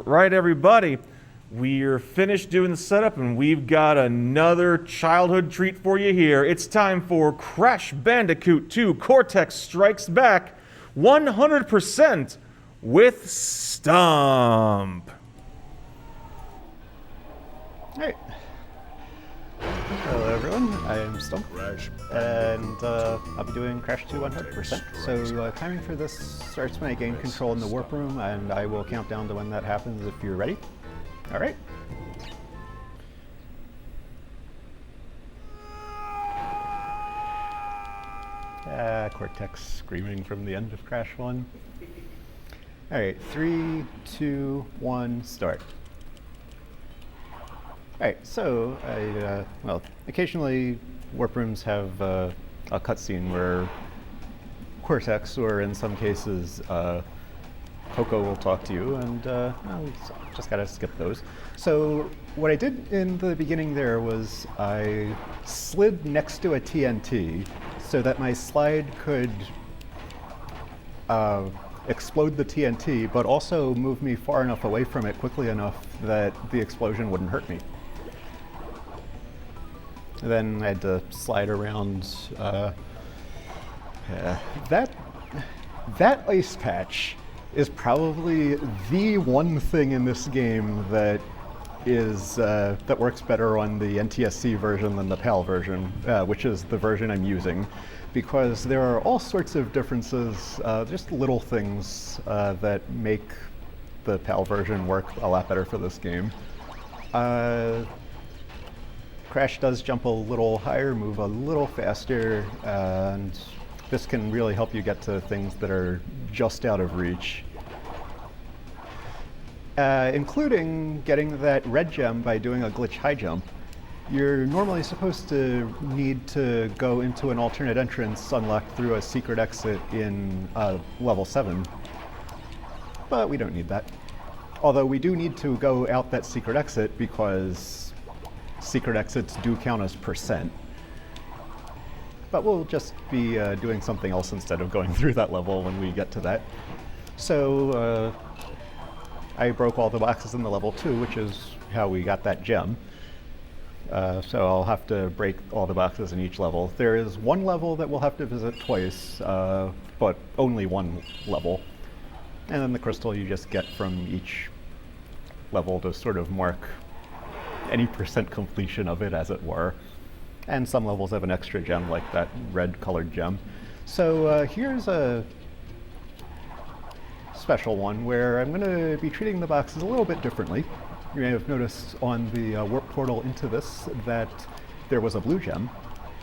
Right, everybody, we're finished doing the setup and we've got another childhood treat for you here. It's time for Crash Bandicoot 2 Cortex Strikes Back 100% with Stump. Hey. Hello everyone, I am Stump, and I'll be doing Crash 2 100%. So timing for this starts when I gain control in the warp room, and I will count down to when that happens if you're ready. Alright. Cortex screaming from the end of Crash 1. Alright, 3, 2, 1, start. Alright, so well, occasionally warp rooms have a cutscene where Cortex, or in some cases, Coco will talk to you, and well, just gotta skip those. So what I did in the beginning there was I slid next to a TNT so that my slide could explode the TNT, but also move me far enough away from it quickly enough that the explosion wouldn't hurt me. Then I had to slide around. That ice patch is probably the one thing in this game that is that works better on the NTSC version than the PAL version, which is the version I'm using, because there are all sorts of differences, just little things that make the PAL version work a lot better for this game. Crash does jump a little higher, move a little faster, and this can really help you get to things that are just out of reach. Including getting that red gem by doing a glitch high jump. You're normally supposed to need to go into an alternate entrance unlocked through a secret exit in level 7, but we don't need that. Although we do need to go out that secret exit because secret exits do count as %. But we'll just be doing something else instead of going through that level when we get to that. So I broke all the boxes in the level 2, which is how we got that gem. So I'll have to break all the boxes in each level. There is one level that we'll have to visit twice, but only one level. And then the crystal you just get from each level to sort of mark any % completion of it, as it were. And some levels have an extra gem, like that red colored gem. So here's a special one where I'm going to be treating the boxes a little bit differently. You may have noticed on the warp portal into this that there was a blue gem,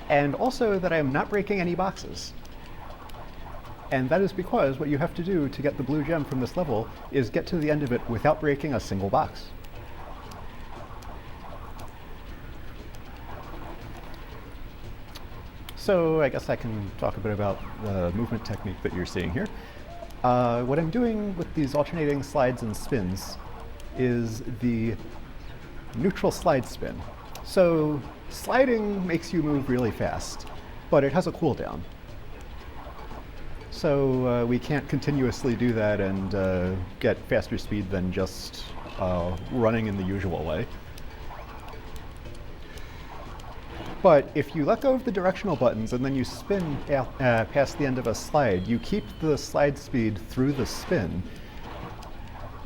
and also that I am not breaking any boxes. And that is because what you have to do to get the blue gem from this level is get to the end of it without breaking a single box. So I guess I can talk a bit about the movement technique that you're seeing here. What I'm doing with these alternating slides and spins is the neutral slide spin. So sliding makes you move really fast, but it has a cooldown. So we can't continuously do that and get faster speed than just running in the usual way. But if you let go of the directional buttons and then you spin past the end of a slide, you keep the slide speed through the spin.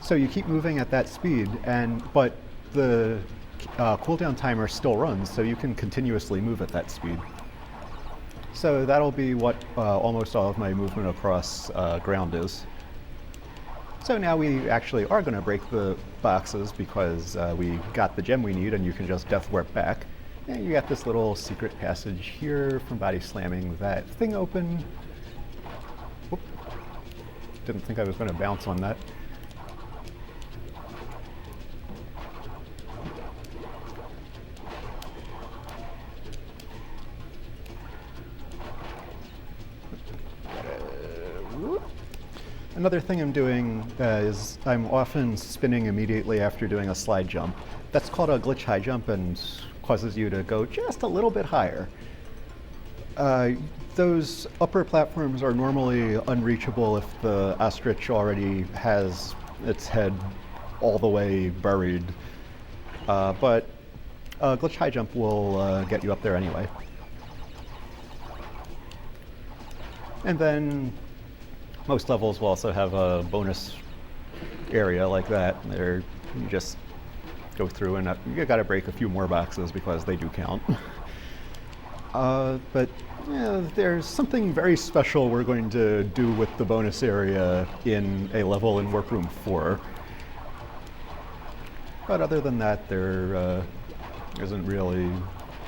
So you keep moving at that speed, but the cooldown timer still runs, so you can continuously move at that speed. So that'll be what almost all of my movement across ground is. So now we actually are going to break the boxes because we got the gem we need, and you can just death warp back. And you got this little secret passage here from body slamming that thing open. Whoop. Didn't think I was going to bounce on that. Another thing I'm doing is I'm often spinning immediately after doing a slide jump. That's called a glitch high jump and causes you to go just a little bit higher. Those upper platforms are normally unreachable if the ostrich already has its head all the way buried. But glitch high jump will get you up there anyway. And then most levels will also have a bonus area like that. There, you just go through and you got to break a few more boxes because they do count. But yeah, there's something very special we're going to do with the bonus area in a level in Warp Room 4. But other than that, there isn't really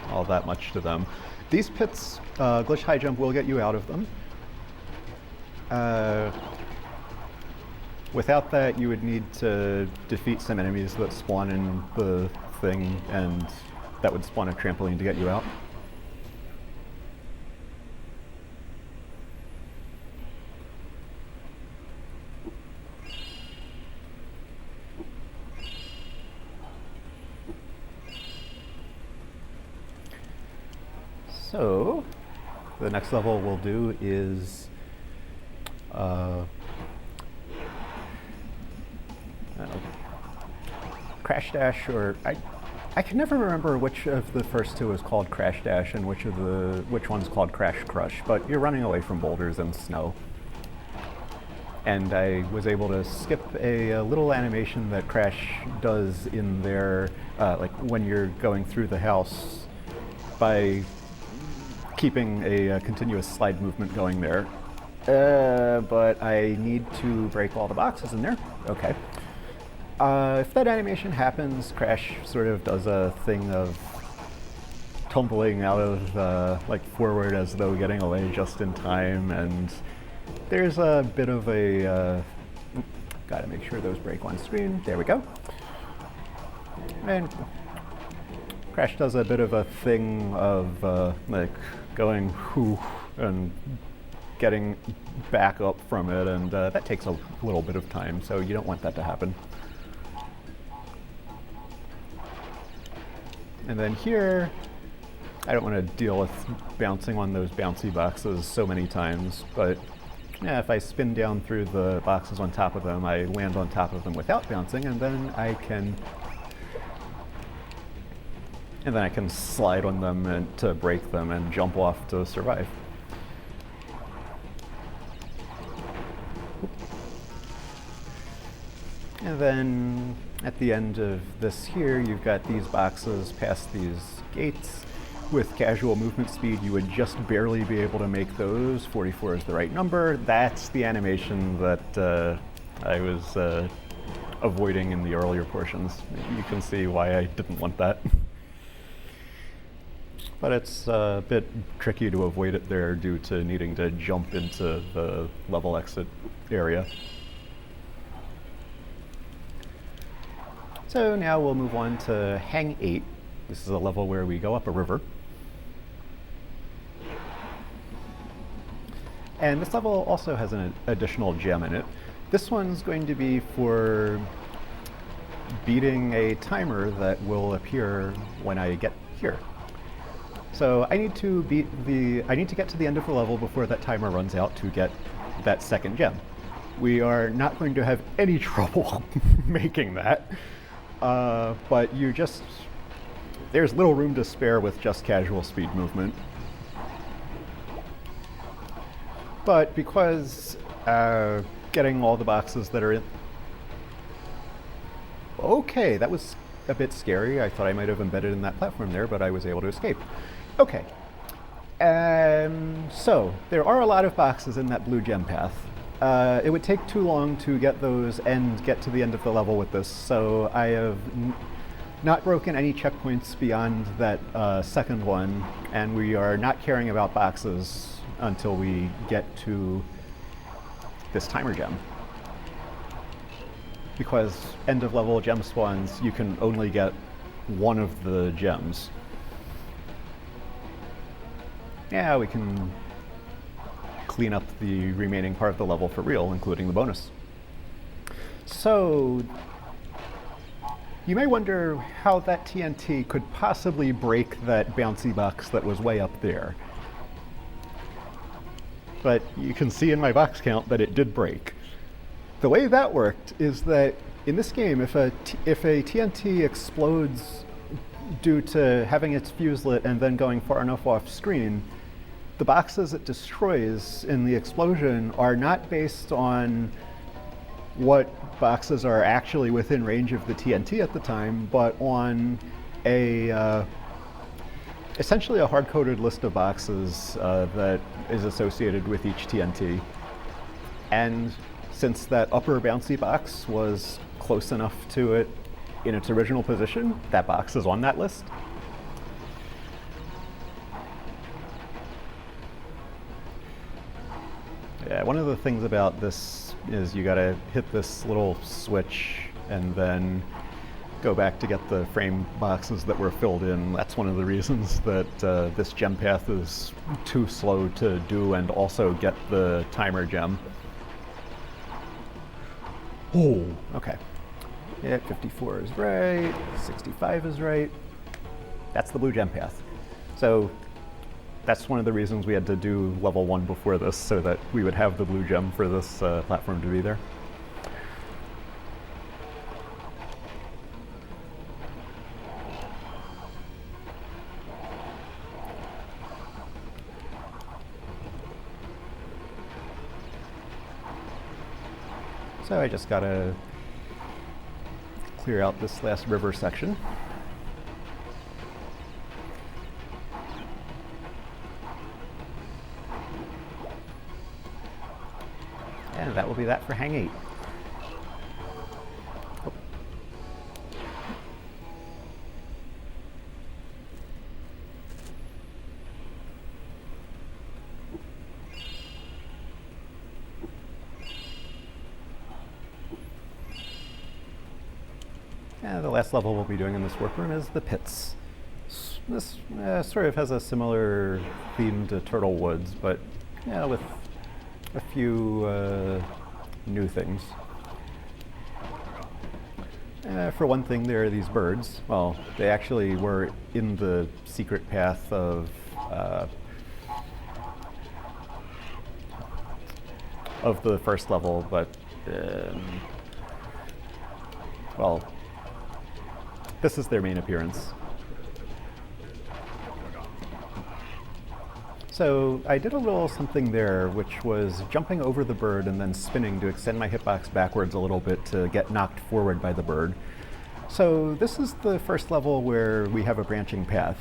all that much to them. These pits, glitch high jump will get you out of them. Without that, you would need to defeat some enemies that spawn in the thing, and that would spawn a trampoline to get you out. So, the next level we'll do is Crash Dash, or I can never remember which of the first two is called Crash Dash and which one's called Crash Crush, but you're running away from boulders and snow. And I was able to skip a little animation that Crash does in there, like when you're going through the house, by keeping a continuous slide movement going there. But I need to break all the boxes in there. Okay. If that animation happens, Crash sort of does a thing of tumbling out of like forward as though getting away just in time, and there's a bit of a gotta make sure those break on screen. There we go. And Crash does a bit of a thing of like going whoo and getting back up from it, and that takes a little bit of time, so you don't want that to happen. And then here, I don't want to deal with bouncing on those bouncy boxes so many times, but yeah, if I spin down through the boxes on top of them, I land on top of them without bouncing, and then I can slide on them and to break them and jump off to survive. And then at the end of this here, you've got these boxes past these gates. With casual movement speed, you would just barely be able to make those. 44 is the right number. That's the animation that I was avoiding in the earlier portions. You can see why I didn't want that. But it's a bit tricky to avoid it there due to needing to jump into the level exit area. So now we'll move on to Hang 8. This is a level where we go up a river. And this level also has an additional gem in it. This one's going to be for beating a timer that will appear when I get here. So I need to get to the end of the level before that timer runs out to get that second gem. We are not going to have any trouble making that. But there's little room to spare with just casual speed movement. But because getting all the boxes that are in... Okay, that was a bit scary. I thought I might have embedded in that platform there, but I was able to escape. Okay. So, there are a lot of boxes in that blue gem path. It would take too long to get those and get to the end of the level with this, so I have not broken any checkpoints beyond that second one, and we are not caring about boxes until we get to this timer gem. Because end of level gem spawns, you can only get one of the gems. Yeah, we can clean up the remaining part of the level for real, including the bonus. So, you may wonder how that TNT could possibly break that bouncy box that was way up there. But you can see in my box count that it did break. The way that worked is that In this game, if a TNT explodes due to having its fuse lit and then going far enough off screen, the boxes it destroys in the explosion are not based on what boxes are actually within range of the TNT at the time, but on essentially a hard-coded list of boxes that is associated with each TNT. And since that upper bouncy box was close enough to it in its original position, that box is on that list. Yeah, one of the things about this is you gotta hit this little switch and then go back to get the frame boxes that were filled in. That's one of the reasons that this gem path is too slow to do and also get the timer gem. Oh, okay. Yeah, 54 is right, 65 is right. That's the blue gem path. So that's one of the reasons we had to do level 1 before this, so that we would have the blue gem for this platform to be there. So I just gotta clear out this last river section. And that will be that for Hang 8. Oh. The last level we'll be doing in this workroom is the pits. This sort of has a similar theme to Turtle Woods, but with a few new things. For one thing, there are these birds. Well, they actually were in the secret path of the first level, but well, this is their main appearance. So I did a little something there, which was jumping over the bird and then spinning to extend my hitbox backwards a little bit to get knocked forward by the bird. So this is the first level where we have a branching path.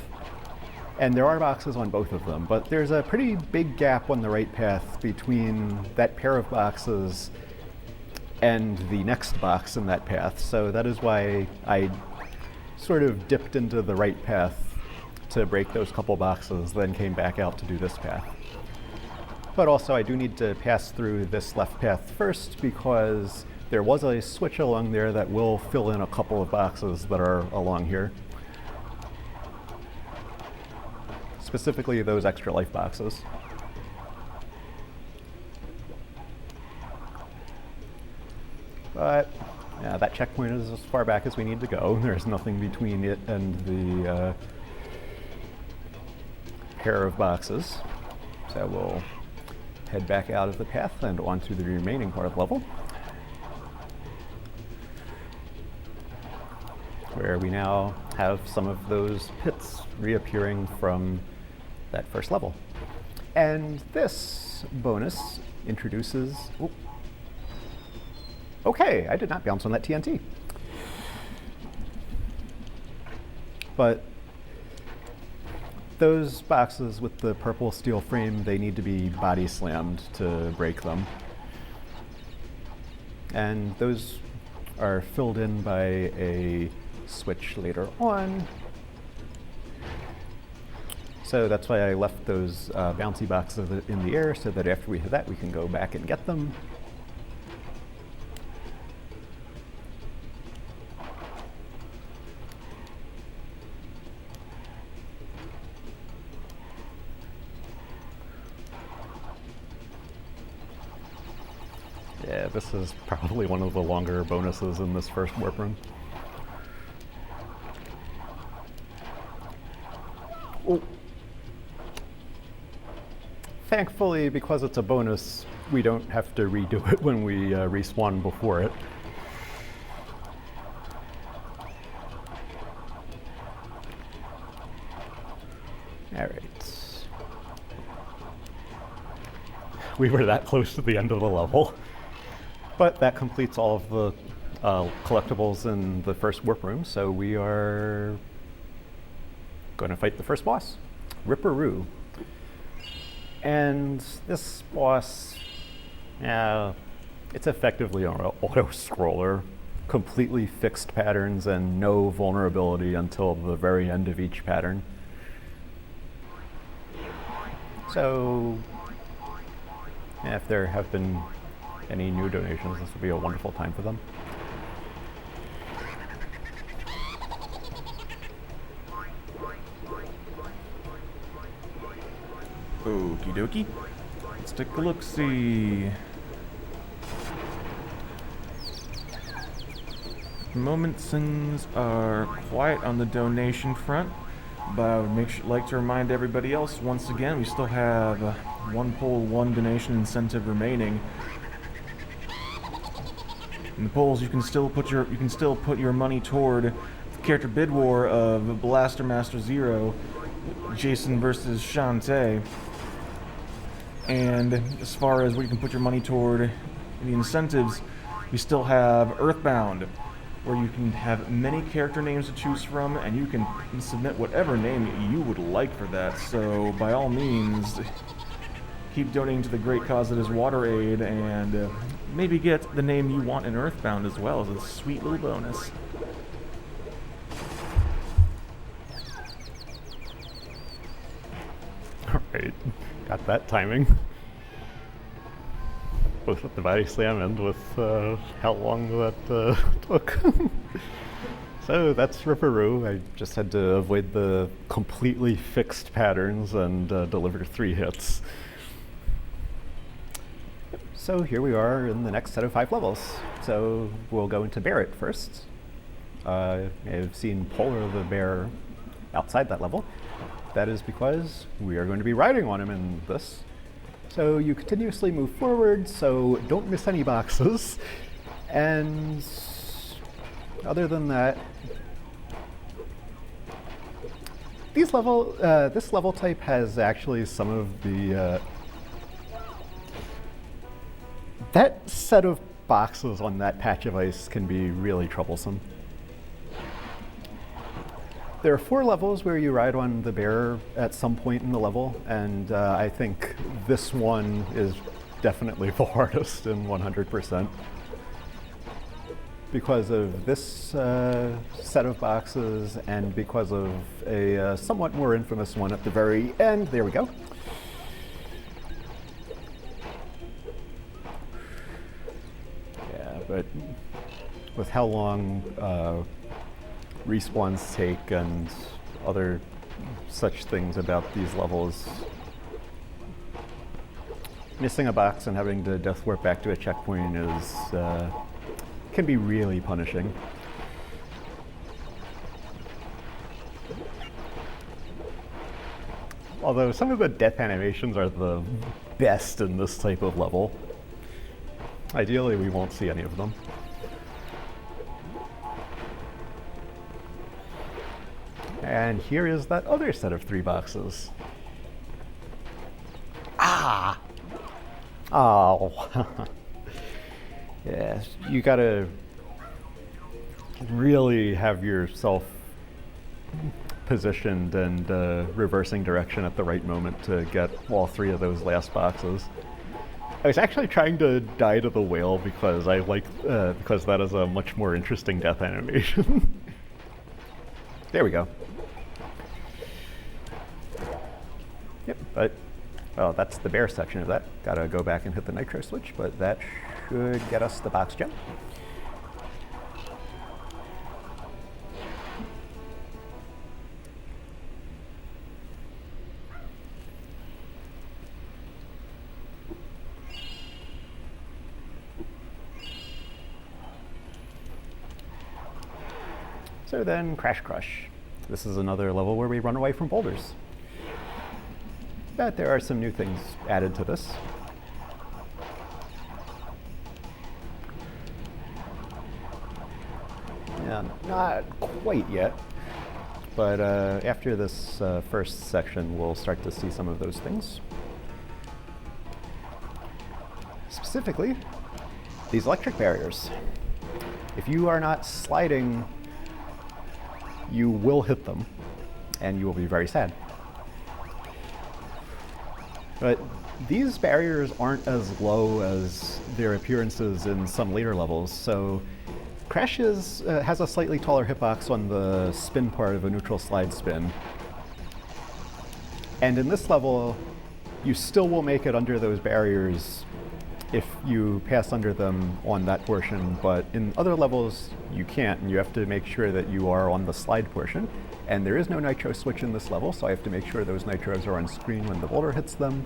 And there are boxes on both of them, but there's a pretty big gap on the right path between that pair of boxes and the next box in that path. So that is why I sort of dipped into the right path to break those couple boxes, then came back out to do this path. But also I do need to pass through this left path first, because there was a switch along there that will fill in a couple of boxes that are along here. Specifically those extra life boxes. But yeah, that checkpoint is as far back as we need to go. There's nothing between it and the pair of boxes. So we'll head back out of the path and onto the remaining part of the level, where we now have some of those pits reappearing from that first level. And this bonus introduces... Oh, okay, I did not bounce on that TNT. But those boxes with the purple steel frame, they need to be body slammed to break them. And those are filled in by a switch later on. So that's why I left those bouncy boxes in the air, so that after we hit that, we can go back and get them. Yeah, this is probably one of the longer bonuses in this first warp room. Oh. Thankfully, because it's a bonus, we don't have to redo it when we respawn before it. All right. We were that close to the end of the level. But that completes all of the collectibles in the first warp room, so we are going to fight the first boss, Ripperoo. And this boss, it's effectively an auto-scroller, completely fixed patterns and no vulnerability until the very end of each pattern. So, if there have been any new donations, this would be a wonderful time for them. Okie dokie. Let's take a look-see. Moment things are quiet on the donation front, but I would like to remind everybody else once again we still have one poll, one donation incentive remaining. In the polls, you can still put your money toward the character bid war of Blaster Master Zero, Jason versus Shantae. And as far as what you can put your money toward in the incentives, we still have Earthbound, where you can have many character names to choose from, and you can submit whatever name you would like for that. So by all means, keep donating to the great cause that is WaterAid, and maybe get the name you want in Earthbound as well as a sweet little bonus. Alright, got that timing. Both with the body slam and with how long that took. So that's Ripperoo. I just had to avoid the completely fixed patterns and deliver 3 hits. So here we are in the next set of 5 levels. So we'll go into Barrett first. I've seen Polar the bear outside that level. That is because we are going to be riding on him in this. So you continuously move forward, so don't miss any boxes. And other than that, this level type has actually some of the that set of boxes on that patch of ice can be really troublesome. There are 4 levels where you ride on the bear at some point in the level, and I think this one is definitely the hardest in 100%. Because of this set of boxes and because of a somewhat more infamous one at the very end. There we go. Yeah, but with how long respawns take and other such things about these levels, missing a box and having to death warp back to a checkpoint is can be really punishing. Although some of the death animations are the best in this type of level. Ideally, we won't see any of them. And here is that other set of 3 boxes. Ah! Oh. Yes, you gotta really have yourself positioned and reversing direction at the right moment to get all 3 of those last boxes. I was actually trying to die to the whale because I like because that is a much more interesting death animation. There we go. Yep, but well, that's the bear section of that. Gotta go back and hit the nitro switch, but that should get us the box gem. So then Crash Crush. This is another level where we run away from boulders. But there are some new things added to this. Yeah, not quite yet. But after this first section, we'll start to see some of those things. Specifically, these electric barriers. If you are not sliding, you will hit them, and you will be very sad. But these barriers aren't as low as their appearances in some later levels, so Crash has a slightly taller hitbox on the spin part of a neutral slide spin. And in this level, you still will make it under those barriers if you pass under them on that portion, but in other levels, you can't, and you have to make sure that you are on the slide portion. And there is no nitro switch in this level, so I have to make sure those nitros are on screen when the boulder hits them.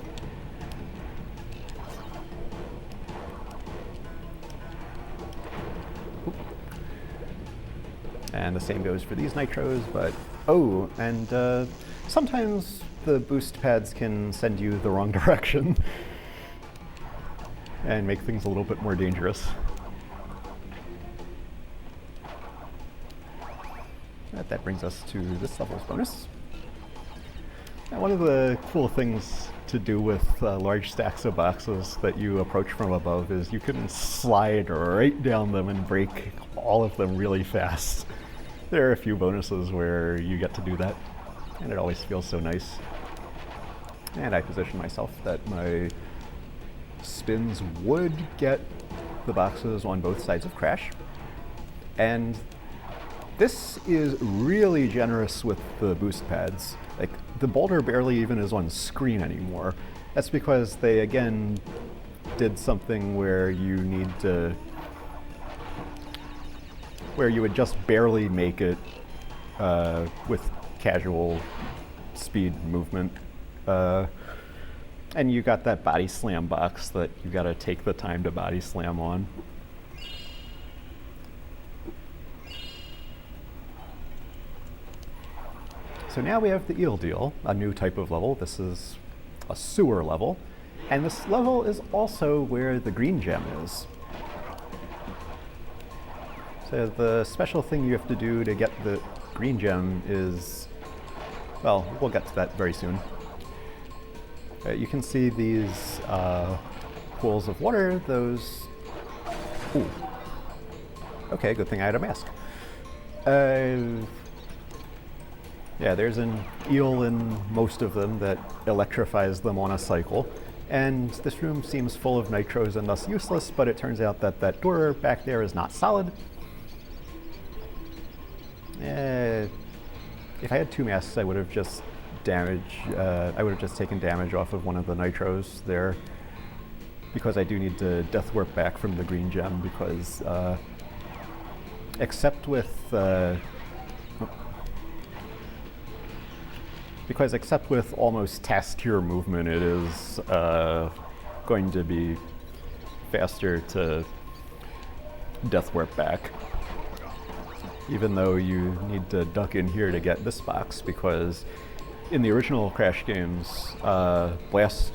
And the same goes for these nitros, but oh, and sometimes the boost pads can send you the wrong direction and make things a little bit more dangerous. That brings us to this level's bonus. Now, one of the cool things to do with large stacks of boxes that you approach from above is you can slide right down them and break all of them really fast. There are a few bonuses where you get to do that, and it always feels so nice. And I position myself that my spins would get the boxes on both sides of Crash. And this is really generous with the boost pads. Like, the boulder barely even is on screen anymore. That's because they, again, did something where you need to, where you would just barely make it with casual speed movement. And you got that body slam box that you gotta take the time to body slam on. So now we have the eel deal, a new type of level. This is a sewer level. And this level is also where the green gem is. So the special thing you have to do to get the green gem is, well, we'll get to that very soon. You can see these pools of water, those, ooh. Okay, good thing I had a mask. Yeah, there's an eel in most of them that electrifies them on a cycle. And this room seems full of nitros and thus useless, but it turns out that that door back there is not solid. If I had two masks, I would have just taken damage off of one of the nitros there, because I do need to death warp back from the green gem, because except with almost task tier movement, it is going to be faster to death warp back. Even though you need to duck in here to get this box, because in the original Crash games, blast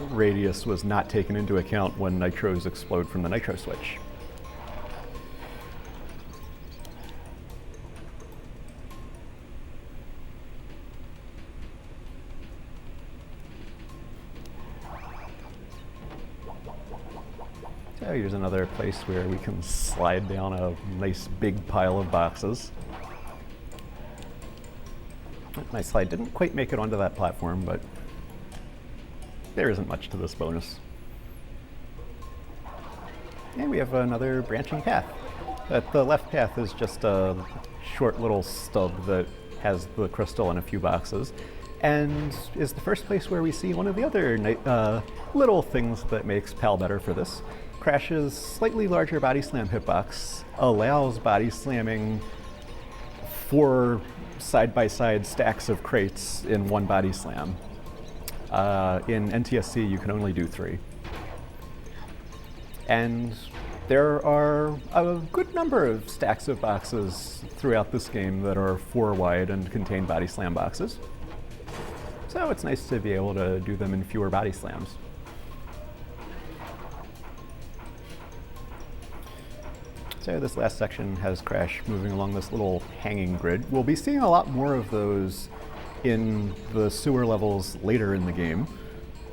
radius was not taken into account when nitros explode from the nitro switch. So here's another place where we can slide down a nice big pile of boxes. My slide didn't quite make it onto that platform, but there isn't much to this bonus. And we have another branching path. The left path is just a short little stub that has the crystal and a few boxes, and is the first place where we see one of the other little things that makes PAL better for this. Crash's slightly larger body slam hitbox allows body slamming 4 side-by-side stacks of crates in one body slam. In NTSC, you can only do 3. And there are a good number of stacks of boxes throughout this game that are 4 wide and contain body slam boxes. So it's nice to be able to do them in fewer body slams. So this last section has Crash moving along this little hanging grid. We'll be seeing a lot more of those in the sewer levels later in the game.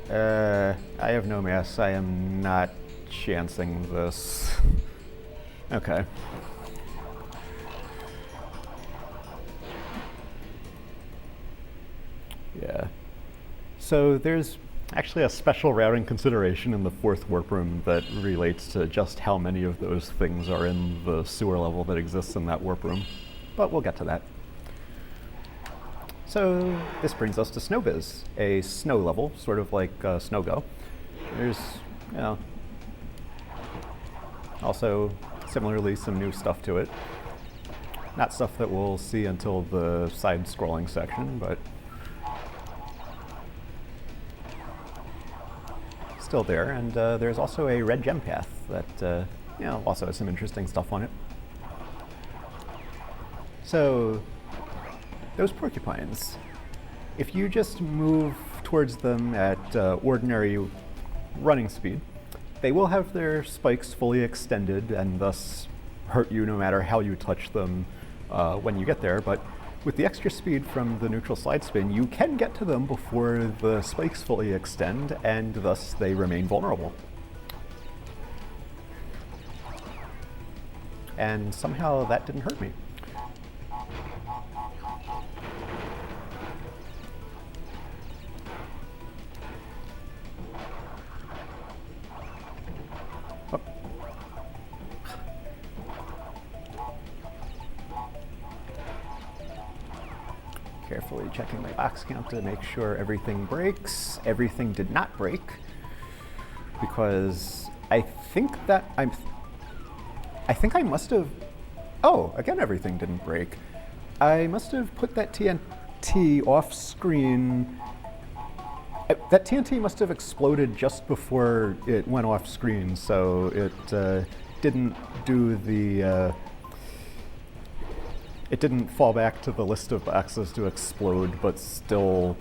I have no mass. I am not chancing this. Okay. Yeah. So there's actually a special routing consideration in the fourth warp room that relates to just how many of those things are in the sewer level that exists in that warp room. But we'll get to that. So this brings us to Snowbiz, a snow level, sort of like Snow Go. There's, you know, also similarly some new stuff to it. Not stuff that we'll see until the side-scrolling section, but still there. And there's also a red gem path that you know, also has some interesting stuff on it. So those porcupines, if you just move towards them at ordinary running speed, they will have their spikes fully extended and thus hurt you no matter how you touch them when you get there. But with the extra speed from the neutral slide spin, you can get to them before the spikes fully extend, and thus they remain vulnerable. And somehow that didn't hurt me. Carefully checking my box count to make sure everything breaks. Everything did not break, because I think I must have, oh, again everything didn't break. I must have put that TNT off screen. That TNT must have exploded just before it went off screen, so it didn't do the it didn't fall back to the list of boxes to explode, but still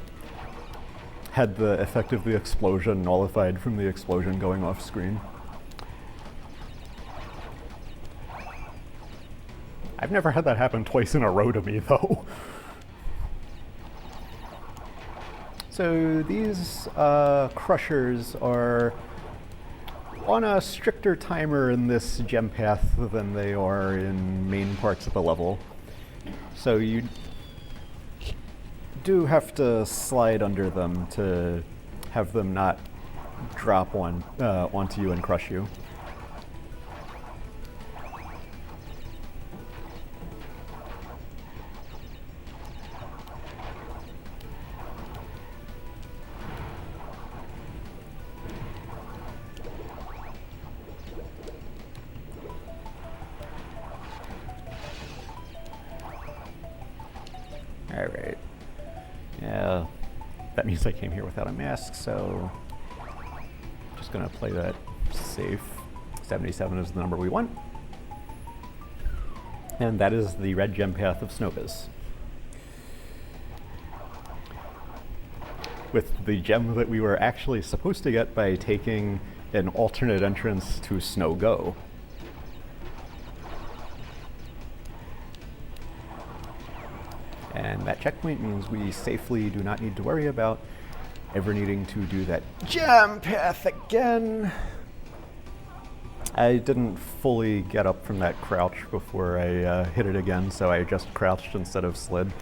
had the effect of the explosion nullified from the explosion going off screen. I've never had that happen twice in a row to me, though. So these crushers are on a stricter timer in this gem path than they are in main parts of the level. So you do have to slide under them to have them not drop onto you and crush you. Alright. Yeah, that means I came here without a mask, so just gonna play that safe. 77 is the number we want. And that is the red gem path of Snowbiz, with the gem that we were actually supposed to get by taking an alternate entrance to Snow Go. And that checkpoint means we safely do not need to worry about ever needing to do that gem path again. I didn't fully get up from that crouch before I hit it again, so I just crouched instead of slid.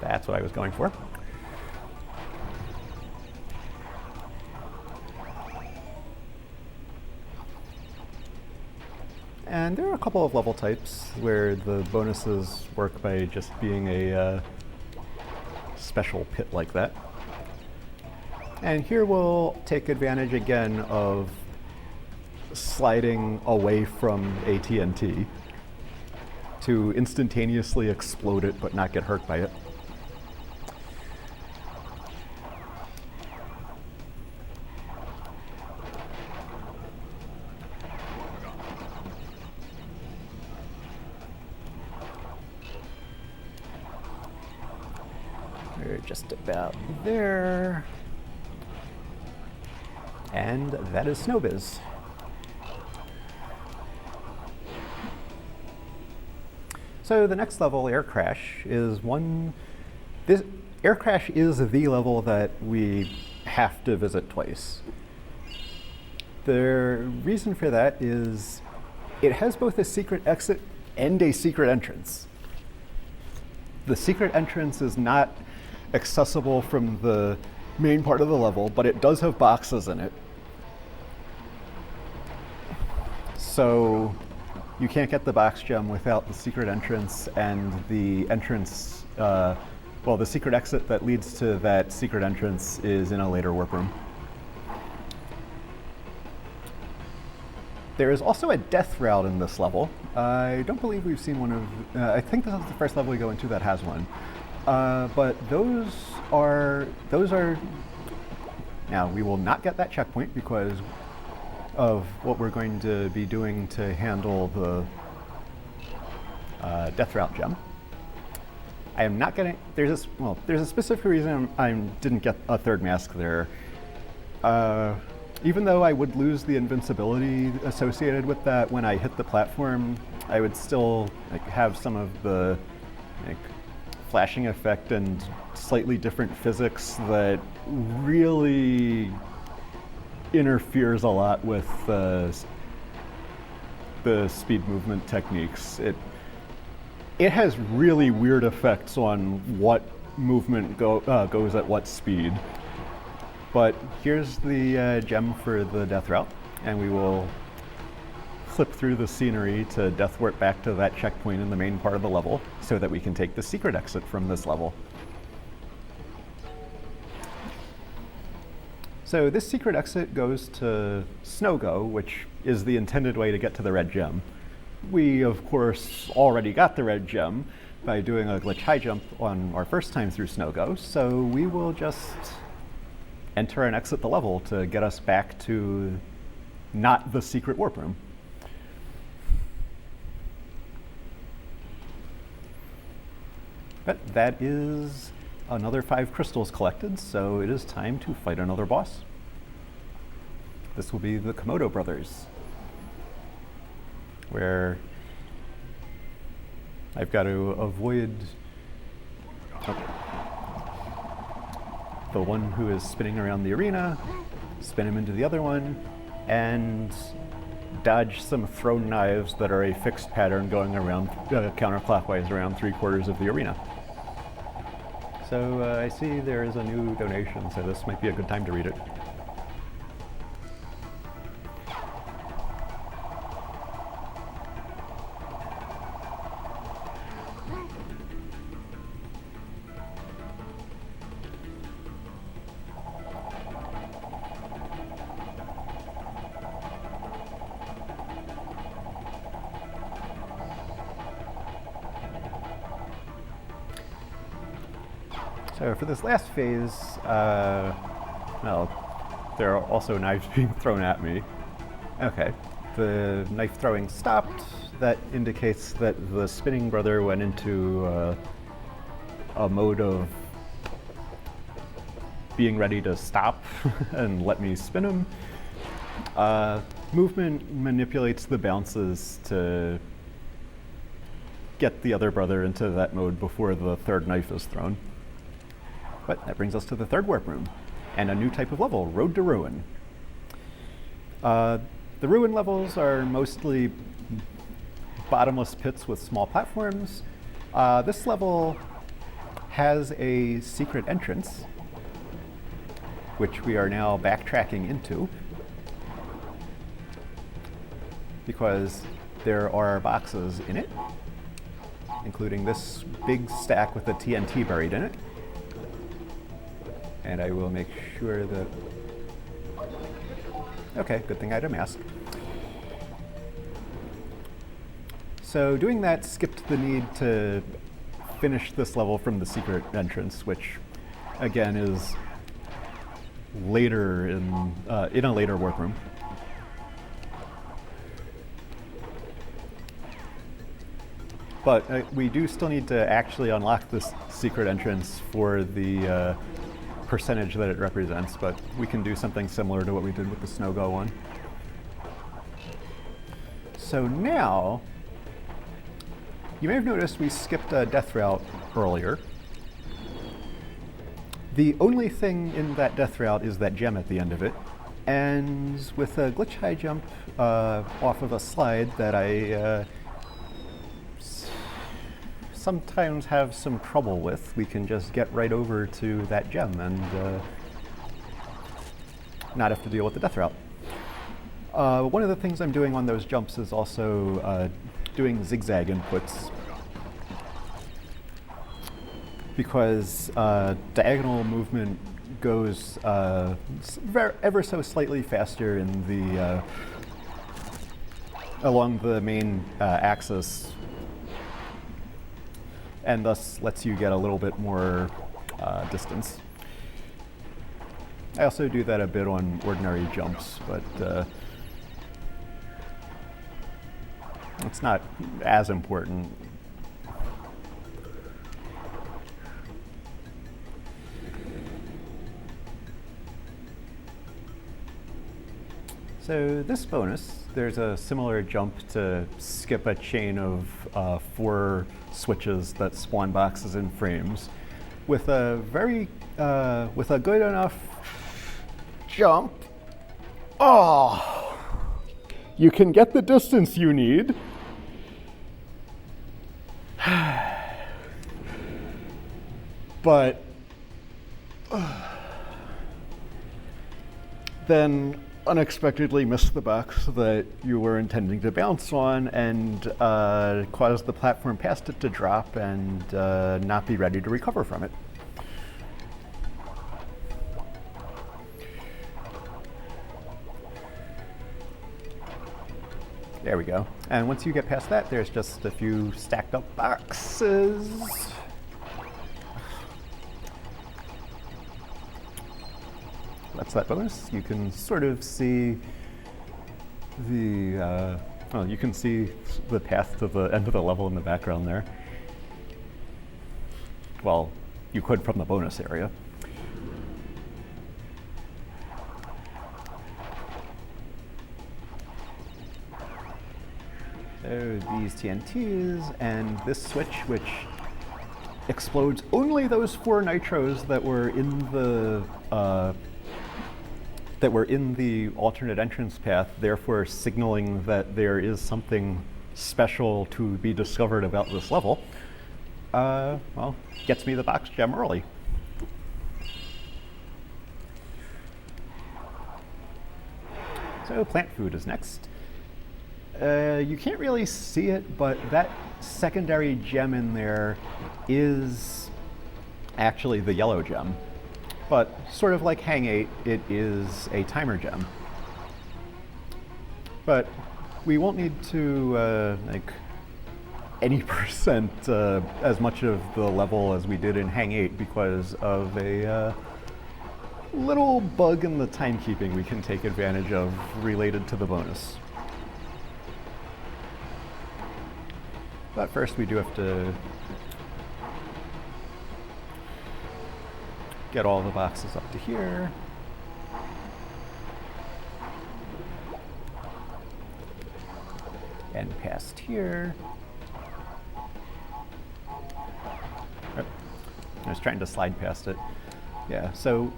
That's what I was going for. And there are a couple of level types where the bonuses work by just being a special pit like that. And here we'll take advantage again of sliding away from a TNT to instantaneously explode it but not get hurt by it. We're just about there. And that is Snowbiz. So the next level, Air Crash, is one. This Air Crash is the level that we have to visit twice. The reason for that is it has both a secret exit and a secret entrance. The secret entrance is not accessible from the main part of the level, but it does have boxes in it. So you can't get the box gem without the secret entrance, and the entrance, well, the secret exit that leads to that secret entrance is in a later warp room. There is also a death route in this level. I don't believe we've seen one of, I think this is the first level we go into that has one. But those are, now we will not get that checkpoint because of what we're going to be doing to handle the death route gem. I am not getting, there's a specific reason I didn't get a third mask there. Even though I would lose the invincibility associated with that when I hit the platform, I would still have some of the flashing effect and slightly different physics that really interferes a lot with the speed movement techniques. It has really weird effects on what movement goes at what speed. But here's the gem for the death route, and we will flip through the scenery to death warp back to that checkpoint in the main part of the level so that we can take the secret exit from this level. So this secret exit goes to Snow Go, which is the intended way to get to the red gem. We, of course, already got the red gem by doing a glitch high jump on our first time through Snow Go, so we will just enter and exit the level to get us back to not the secret warp room. But that is another 5 crystals collected, so it is time to fight another boss. This will be the Komodo brothers, where I've got to avoid the one who is spinning around the arena, spin him into the other one, and dodge some thrown knives that are a fixed pattern going around counterclockwise around 3/4 of the arena. So I see there is a new donation, so this might be a good time to read it. So for this last phase, well, there are also knives being thrown at me. Okay, the knife throwing stopped. That indicates that the spinning brother went into a mode of being ready to stop and let me spin him. Movement manipulates the bounces to get the other brother into that mode before the third knife is thrown. But that brings us to the third warp room, and a new type of level, Road to Ruin. The Ruin levels are mostly bottomless pits with small platforms. This level has a secret entrance, which we are now backtracking into, because there are boxes in it, including this big stack with the TNT buried in it. And I will make sure that, okay, good thing I had a mask. So doing that skipped the need to finish this level from the secret entrance, which again is later in a later warp room. But we do still need to actually unlock this secret entrance for the percentage that it represents, but we can do something similar to what we did with the Snow Go one. So now You may have noticed we skipped a death route earlier. The only thing in that death route is that gem at the end of it. And with a glitch high jump off of a slide that I sometimes have some trouble with, we can just get right over to that gem and not have to deal with the death route. One of the things I'm doing on those jumps is also doing zigzag inputs, because diagonal movement goes ever so slightly faster in the along the main axis, and thus lets you get a little bit more distance. I also do that a bit on ordinary jumps, but it's not as important. So this bonus, there's a similar jump to skip a chain of 4 switches that spawn boxes in frames, with a with a good enough jump. Oh, you can get the distance you need. But then unexpectedly missed the box that you were intending to bounce on, and caused the platform past it to drop and not be ready to recover from it. There we go. And once you get past that, there's just a few stacked up boxes. That's that bonus. You can sort of see the, well, you can see the path to the end of the level in the background there. Well, you could from the bonus area. So these TNTs and this switch, which explodes only those 4 nitros that were in the alternate entrance path, therefore signaling that there is something special to be discovered about this level. Well, gets me the box gem early. So plant food is next. You can't really see it, but that secondary gem in there is actually the yellow gem. But sort of like Hang 8, it is a timer gem. But we won't need to like any percent as much of the level as we did in Hang 8 because of a little bug in the timekeeping we can take advantage of related to the bonus. But first we do have to get all the boxes up to here. And past here. Oh, I was trying to slide past it. Yeah, so,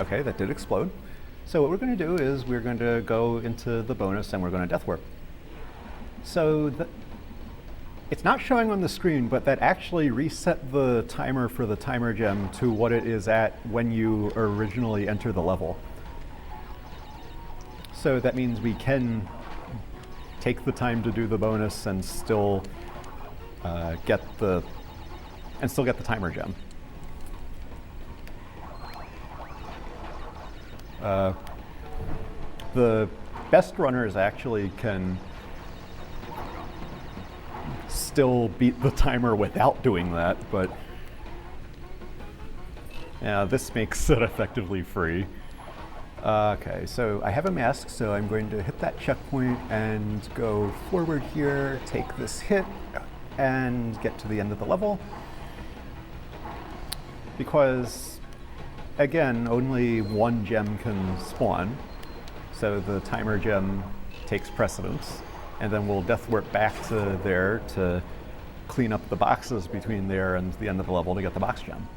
okay, that did explode. So what we're going to do is we're going to go into the bonus and we're going to death warp. So it's not showing on the screen, but that actually reset the timer for the timer gem to what it is at when you originally enter the level. So that means we can take the time to do the bonus and still get the timer gem. The best runners actually can still beat the timer without doing that, but yeah, this makes it effectively free. Okay, so I have a mask, so I'm going to hit that checkpoint and go forward here, take this hit, and get to the end of the level. Because, again, only 1 gem can spawn, so the timer gem takes precedence. And then we'll death warp back to there to clean up the boxes between there and the end of the level to get the box gem.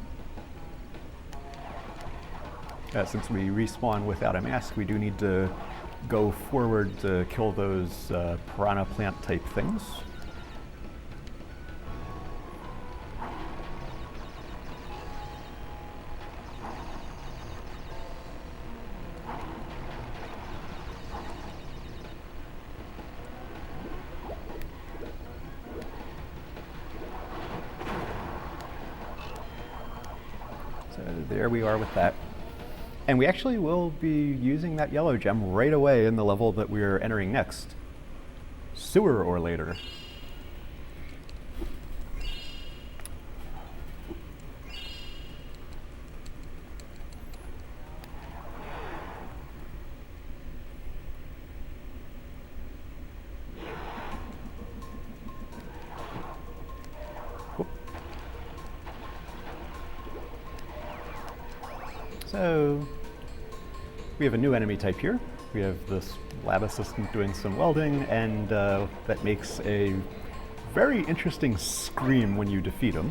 Since we respawn without a mask, we do need to go forward to kill those piranha plant type things. So there we are with that. And we actually will be using that yellow gem right away in the level that we're entering next. Sooner or later. So we have a new enemy type here. We have this lab assistant doing some welding, and that makes a very interesting scream when you defeat him.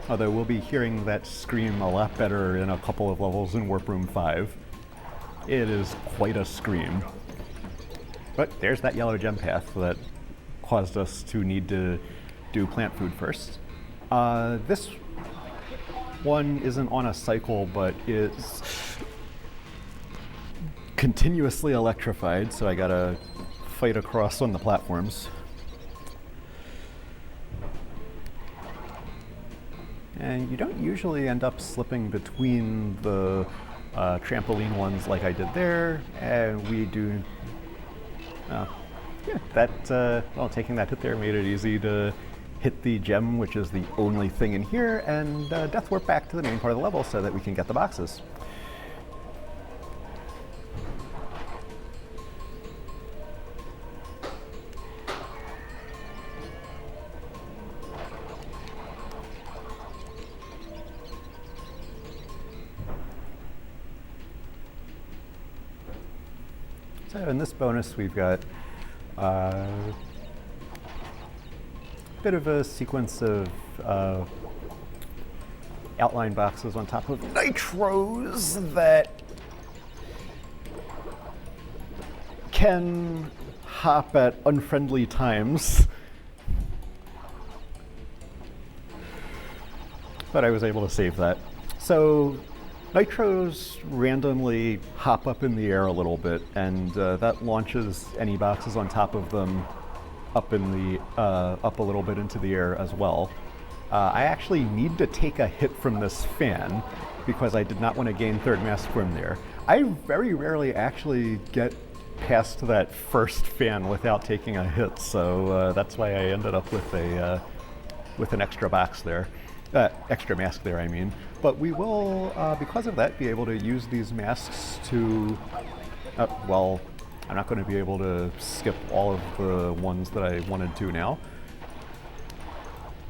Although we'll be hearing that scream a lot better in a couple of levels in Warp Room 5. It is quite a scream. But there's that yellow gem path that caused us to need to do plant food first. This one isn't on a cycle, but is continuously electrified, so I gotta fight across on the platforms. And you don't usually end up slipping between the trampoline ones like I did there, and we do... taking that hit there made it easy to hit the gem, which is the only thing in here, and death warp back to the main part of the level so that we can get the boxes. So in this bonus, we've got bit of a sequence of outline boxes on top of nitros that can hop at unfriendly times. But I was able to save that. So nitros randomly hop up in the air a little bit, and that launches any boxes on top of them up in the up a little bit into the air as well. I actually need to take a hit from this fan because I did not want to gain third mass form there. I very rarely actually get past that first fan without taking a hit, so that's why I ended up with a with an extra box there, extra mask there, I mean. But we will, because of that, be able to use these masks to, well, I'm not going to be able to skip all of the ones that I wanted to now,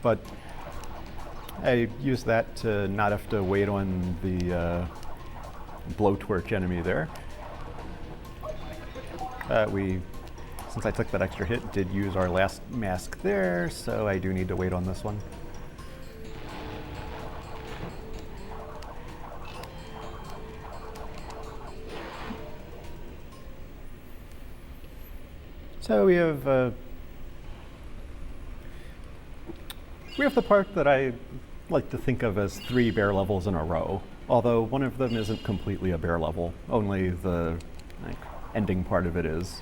but I use that to not have to wait on the blowtorch enemy there. Since I took that extra hit, did use our last mask there, so I do need to wait on this one. So we have the part that I like to think of as 3 bear levels in a row, although one of them isn't completely a bear level, only the ending part of it is.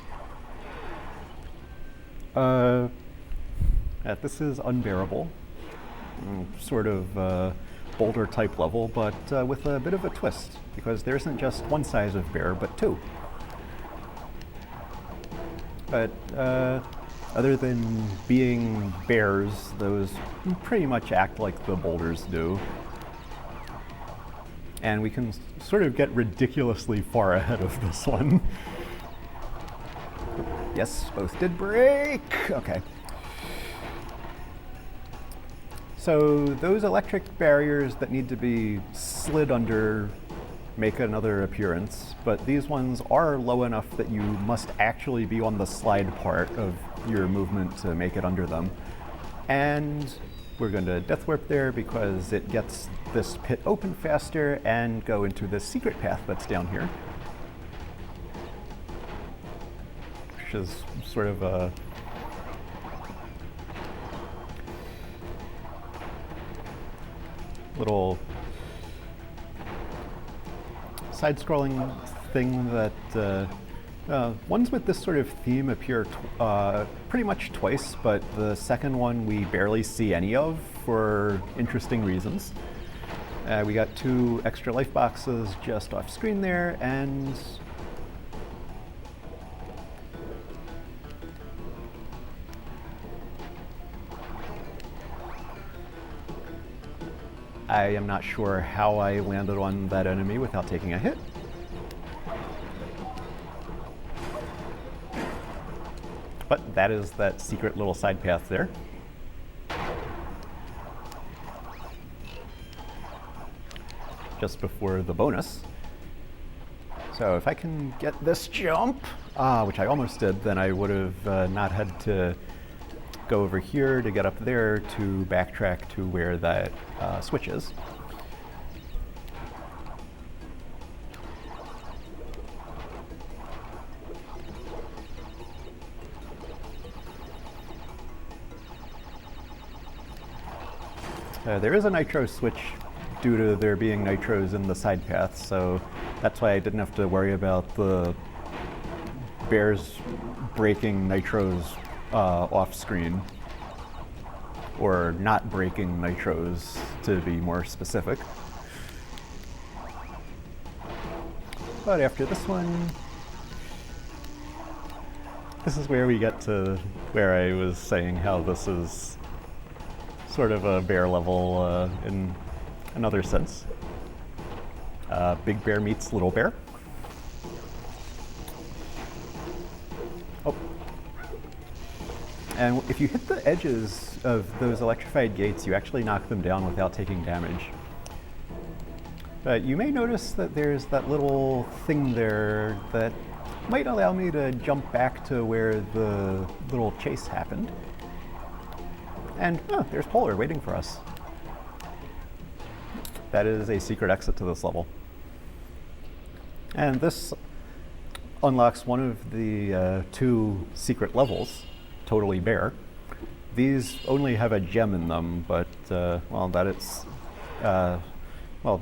This is unbearable, sort of boulder type level, but with a bit of a twist, because there isn't just one size of bear, but 2. But other than being bears, those pretty much act like the boulders do. And we can sort of get ridiculously far ahead of this one. Yes, both did break. Okay. So those electric barriers that need to be slid under make another appearance, but these ones are low enough that you must actually be on the slide part of your movement to make it under them. And we're going to death warp there because it gets this pit open faster and go into this secret path that's down here, which is sort of a little side-scrolling thing that ones with this sort of theme appear pretty much twice, but the second one we barely see any of for interesting reasons. We got 2 extra life boxes just off screen there, and I am not sure how I landed on that enemy without taking a hit. But that is that secret little side path there. Just before the bonus. So if I can get this jump, which I almost did, then I would have not had to go over here to get up there to backtrack to where that switch is. There is a nitro switch due to there being nitros in the side path, so that's why I didn't have to worry about the bears breaking nitros off screen, or not breaking nitros to be more specific. But after this one, this is where we get to where I was saying how this is sort of a bear level in another sense. Big bear meets little bear. Oh. And if you hit the edges of those electrified gates, you actually knock them down without taking damage. But you may notice that there's that little thing there that might allow me to jump back to where the little chase happened. And there's Polar waiting for us. That is a secret exit to this level. And this unlocks one of the 2 secret levels, Totally Bare. These only have a gem in them, but the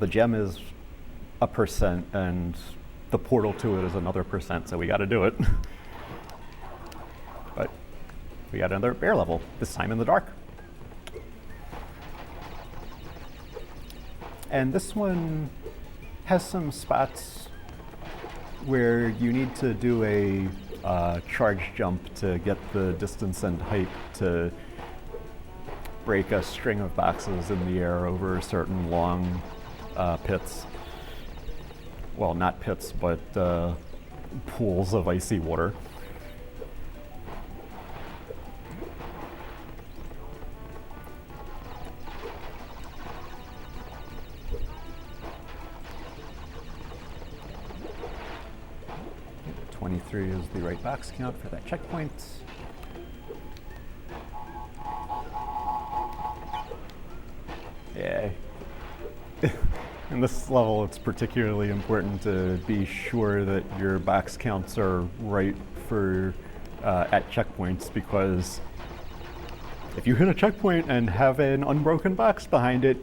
gem is 1% and the portal to it is another %, so we gotta do it. But we got another bear level, this time in the dark. And this one has some spots where you need to do a charge jump to get the distance and height to break a string of boxes in the air over certain long pits. Well, not pits, but pools of icy water. Is the right box count for that checkpoint. Yeah. In this level, it's particularly important to be sure that your box counts are right for at checkpoints, because if you hit a checkpoint and have an unbroken box behind it,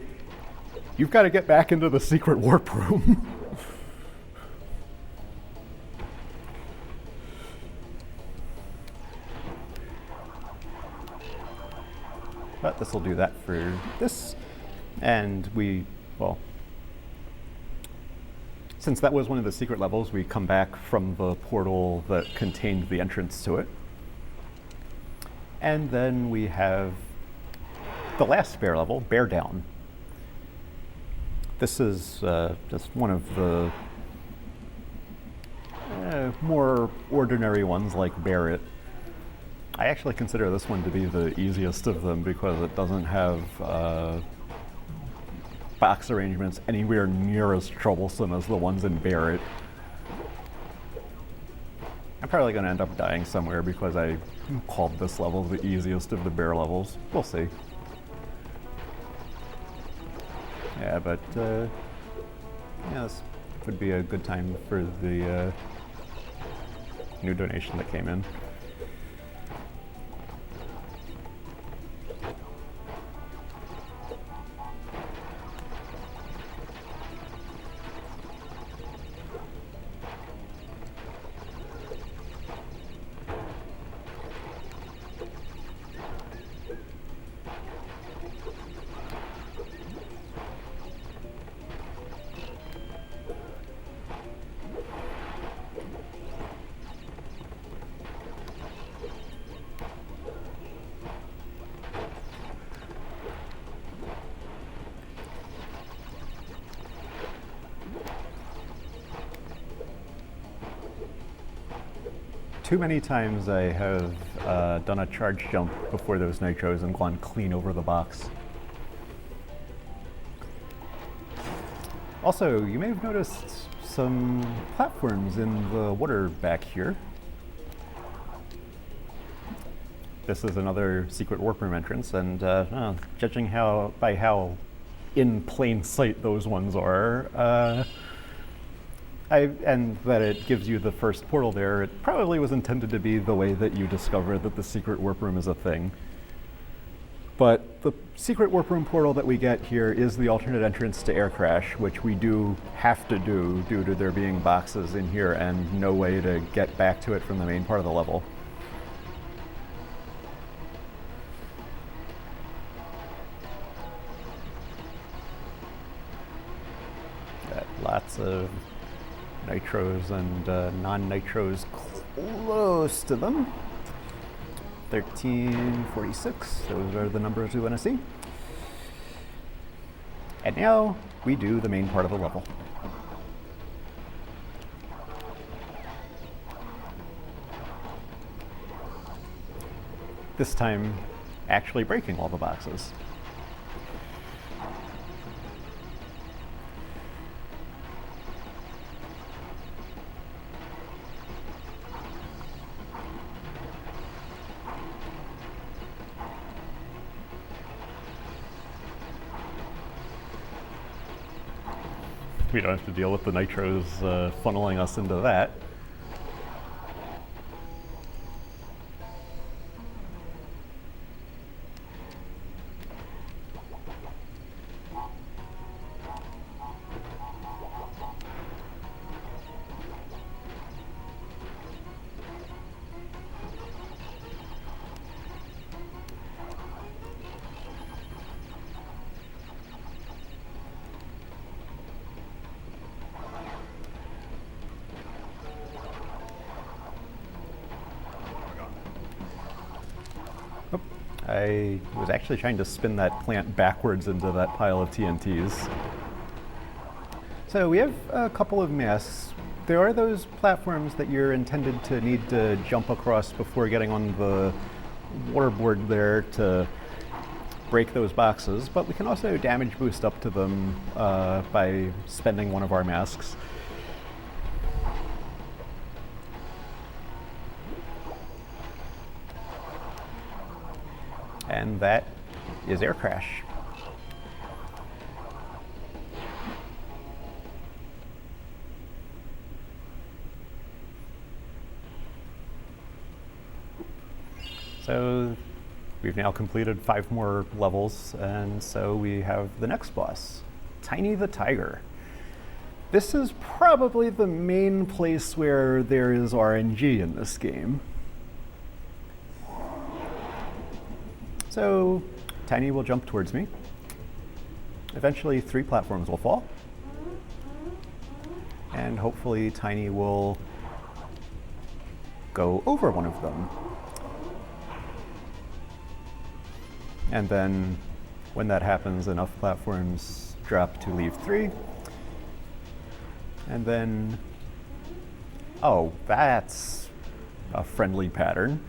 you've got to get back into the secret warp room. But this will do that for this. And since that was one of the secret levels, we come back from the portal that contained the entrance to it. And then we have the last bear level, Bear Down. This is just one of the more ordinary ones like Bear It. I actually consider this one to be the easiest of them because it doesn't have box arrangements anywhere near as troublesome as the ones in Bear It. I'm probably going to end up dying somewhere because I called this level the easiest of the bear levels. We'll see. Yeah, but yeah, this would be a good time for the new donation that came in. Too many times I have done a charge jump before those nitros and gone clean over the box. Also, you may have noticed some platforms in the water back here. This is another secret warp room entrance, and judging by how in plain sight those ones are, and that it gives you the first portal there, it probably was intended to be the way that you discover that the secret warp room is a thing. But the secret warp room portal that we get here is the alternate entrance to Air Crash, which we do have to do due to there being boxes in here and no way to get back to it from the main part of the level. Got lots of nitros and non-nitros close to them. 1346, those are the numbers we want to see. And now we do the main part of the level. This time, actually breaking all the boxes. We don't have to deal with the nitros funneling us into that. I was actually trying to spin that plant backwards into that pile of TNTs. So we have a couple of masks. There are those platforms that you're intended to need to jump across before getting on the waterboard there to break those boxes, but we can also damage boost up to them by spending one of our masks. And that is Air Crash. So we've now completed 5 more levels, and so we have the next boss, Tiny the Tiger. This is probably the main place where there is RNG in this game. So Tiny will jump towards me. Eventually 3 platforms will fall. And hopefully Tiny will go over one of them. And then when that happens, enough platforms drop to leave 3. And then, oh, that's a friendly pattern.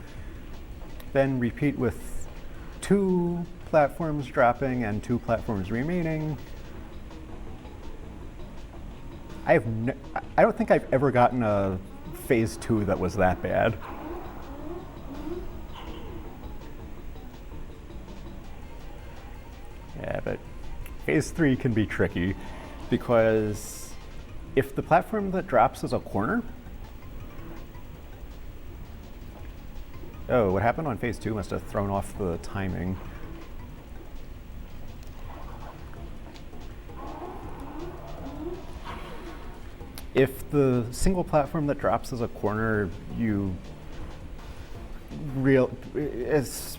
Then repeat with 2 platforms dropping and 2 platforms remaining. I don't think I've ever gotten a phase 2 that was that bad. Yeah, but phase 3 can be tricky because if the platform that drops is a corner... Oh, what happened on phase 2 must have thrown off the timing. If the single platform that drops is a corner, it's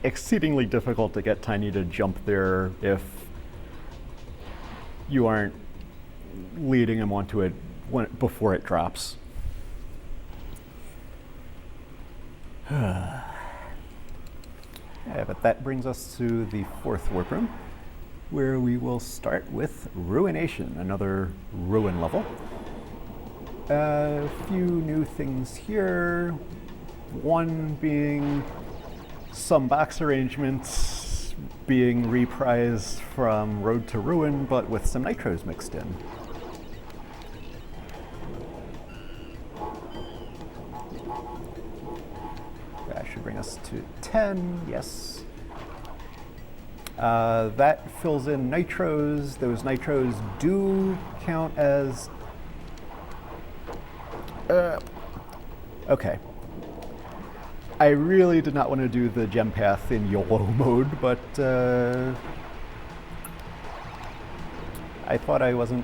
exceedingly difficult to get Tiny to jump there if you aren't leading him onto it before it drops. Yeah, but that brings us to the 4th warp room, where we will start with Ruination, another ruin level. A few new things here. One being some box arrangements being reprised from Road to Ruin, but with some nitros mixed in. That should bring us to 10, yes. That fills in nitros. Those nitros do count as... okay. I really did not want to do the gem path in YOLO mode, but I thought I wasn't...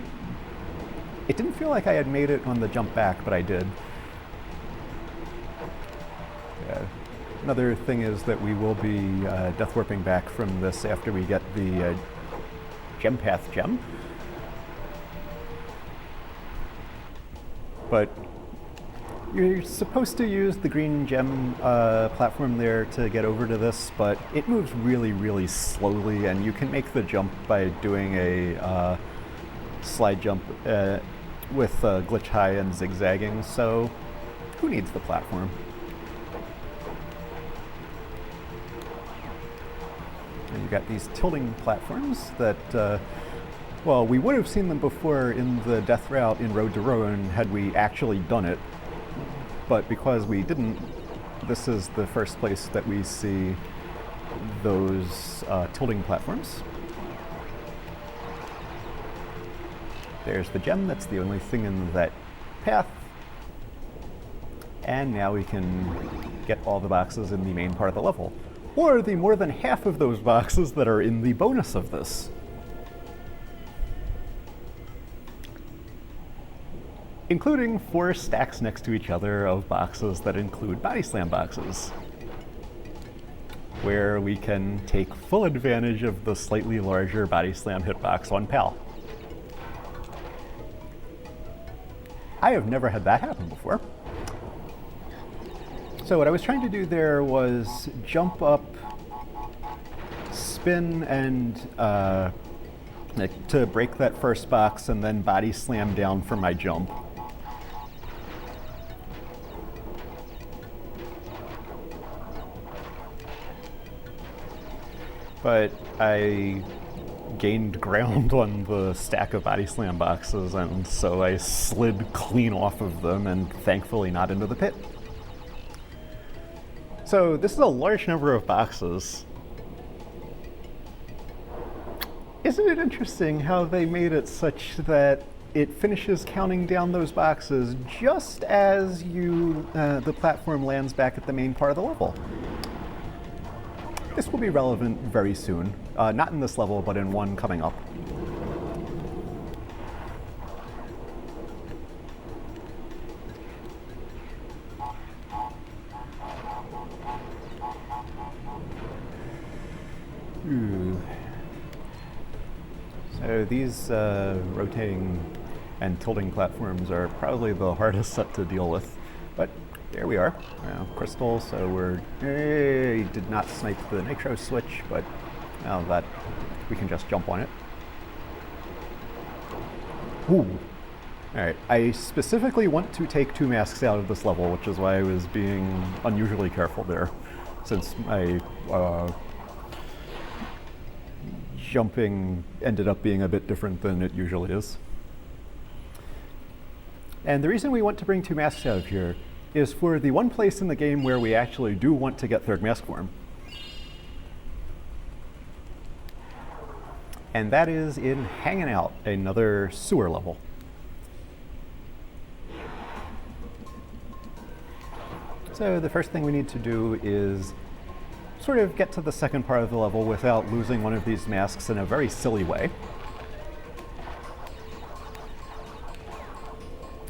It didn't feel like I had made it on the jump back, but I did. Another thing is that we will be death warping back from this after we get the gem path gem. But you're supposed to use the green gem platform there to get over to this, but it moves really, really slowly, and you can make the jump by doing a slide jump with glitch high and zigzagging, so who needs the platform? And you've got these tilting platforms that, well, we would have seen them before in the death route in Road to Ruin had we actually done it. But because we didn't, this is the first place that we see those tilting platforms. There's the gem, that's the only thing in that path. And now we can get all the boxes in the main part of the level. Or the more than half of those boxes that are in the bonus of this. Including 4 stacks next to each other of boxes that include body slam boxes, where we can take full advantage of the slightly larger body slam hitbox on PAL. I have never had that happen before. So what I was trying to do there was jump up, spin, and to break that first box, and then body slam down for my jump. But I gained ground on the stack of body slam boxes, and so I slid clean off of them, and thankfully not into the pit. So this is a large number of boxes. Isn't it interesting how they made it such that it finishes counting down those boxes just as the platform lands back at the main part of the level? This will be relevant very soon. Not in this level, but in one coming up. So these rotating and tilting platforms are probably the hardest set to deal with, but there we are. Crystal, so we did not snipe the nitro switch, but now that we can just jump on it. Ooh. Alright, I specifically want to take 2 masks out of this level, which is why I was being unusually careful there, since my jumping ended up being a bit different than it usually is. And the reason we want to bring 2 masks out of here is for the one place in the game where we actually do want to get third mask form. and that is in Hanging Out, another sewer level. So the first thing we need to do is sort of get to the second part of the level without losing one of these masks in a very silly way.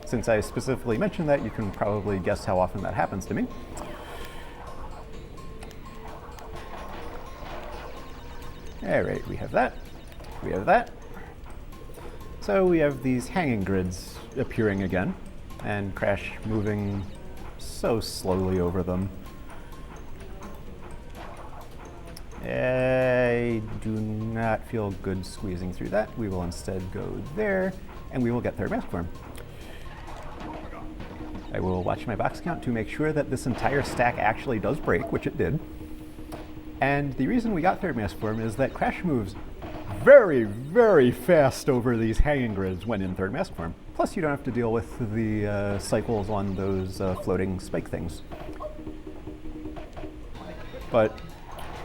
Since I specifically mentioned that, you can probably guess how often that happens to me. All right, we have that. We have that. So we have these hanging grids appearing again, and Crash moving so slowly over them. I do not feel good squeezing through that. We will instead go there, and we will get third mask form. I will watch my box count to make sure that this entire stack actually does break, which it did. And the reason we got third mask form is that Crash moves very, very fast over these hanging grids when in third mask form. Plus, you don't have to deal with the cycles on those floating spike things. But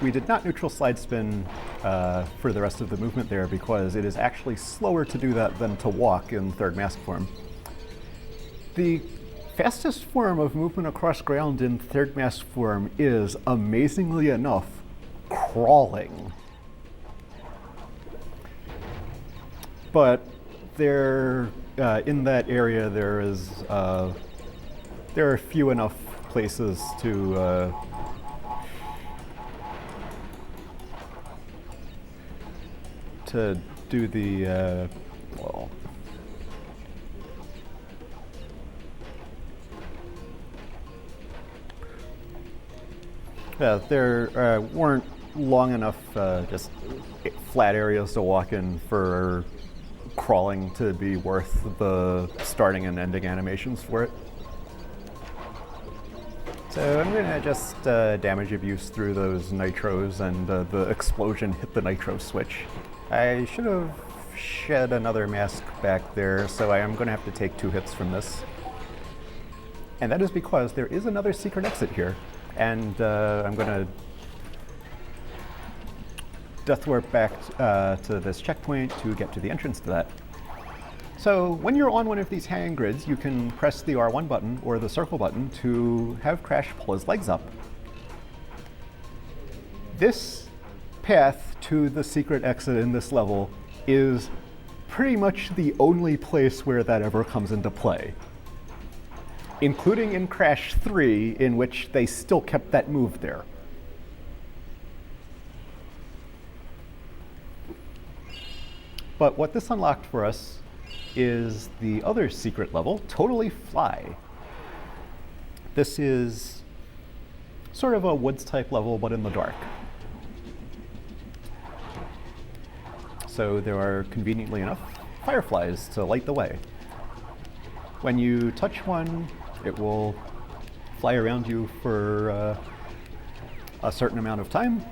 we did not neutral slide spin for the rest of the movement there because it is actually slower to do that than to walk in third mask form. The fastest form of movement across ground in third mask form is, amazingly enough, crawling. But there, in that area, there are few enough places to do the well. Yeah, there weren't long enough just flat areas to walk in for crawling to be worth the starting and ending animations for it. So I'm gonna just damage abuse through those nitros, and the explosion hit the nitro switch. I should have shed another mask back there, so I am gonna have to take 2 hits from this. And that is because there is another secret exit here. And I'm going to death warp back to this checkpoint to get to the entrance to that. So when you're on one of these hanging grids, you can press the R1 button or the circle button to have Crash pull his legs up. This path to the secret exit in this level is pretty much the only place where that ever comes into play, including in Crash 3, in which they still kept that move there. But what this unlocked for us is the other secret level, Totally Fly. This is sort of a woods type level, but in the dark. So there are, conveniently enough, fireflies to light the way. When you touch one, it will fly around you for a certain amount of time.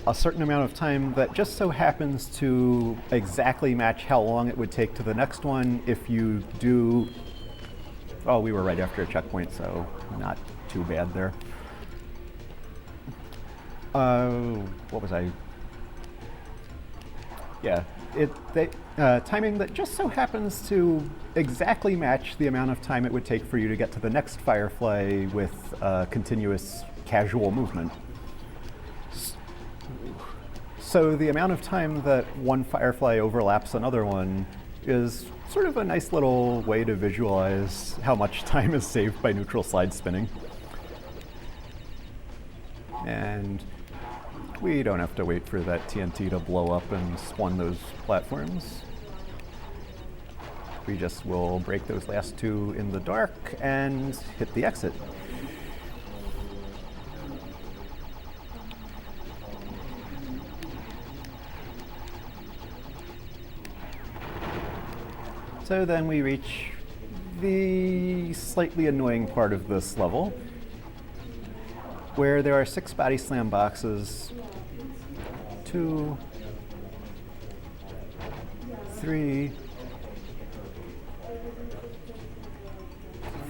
A certain amount of time that just so happens to exactly match how long it would take to the next one if you do... Oh, we were right after a checkpoint, so not too bad there. What was I... Yeah, timing that just so happens to exactly match the amount of time it would take for you to get to the next firefly with continuous casual movement. So the amount of time that one firefly overlaps another one is sort of a nice little way to visualize how much time is saved by neutral slide spinning. And we don't have to wait for that TNT to blow up and spawn those platforms. We just will break those last 2 in the dark and hit the exit. So then we reach the slightly annoying part of this level, where there are 6 body slam boxes, 2, 3,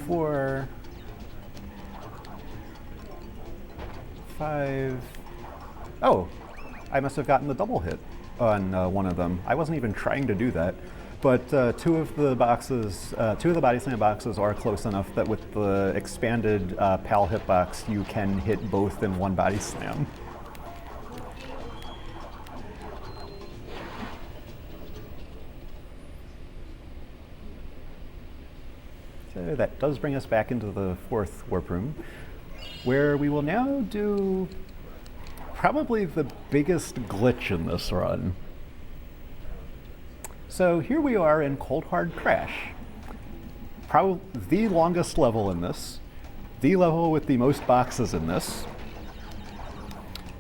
4, 5, Oh, I must have gotten the double hit on one of them. I wasn't even trying to do that. But two of the body slam boxes are close enough that with the expanded PAL hitbox, you can hit both in one body slam. So that does bring us back into the fourth warp room, where we will now do probably the biggest glitch in this run. So here we are in Cold Hard Crash. Probably the longest level in this, the level with the most boxes in this,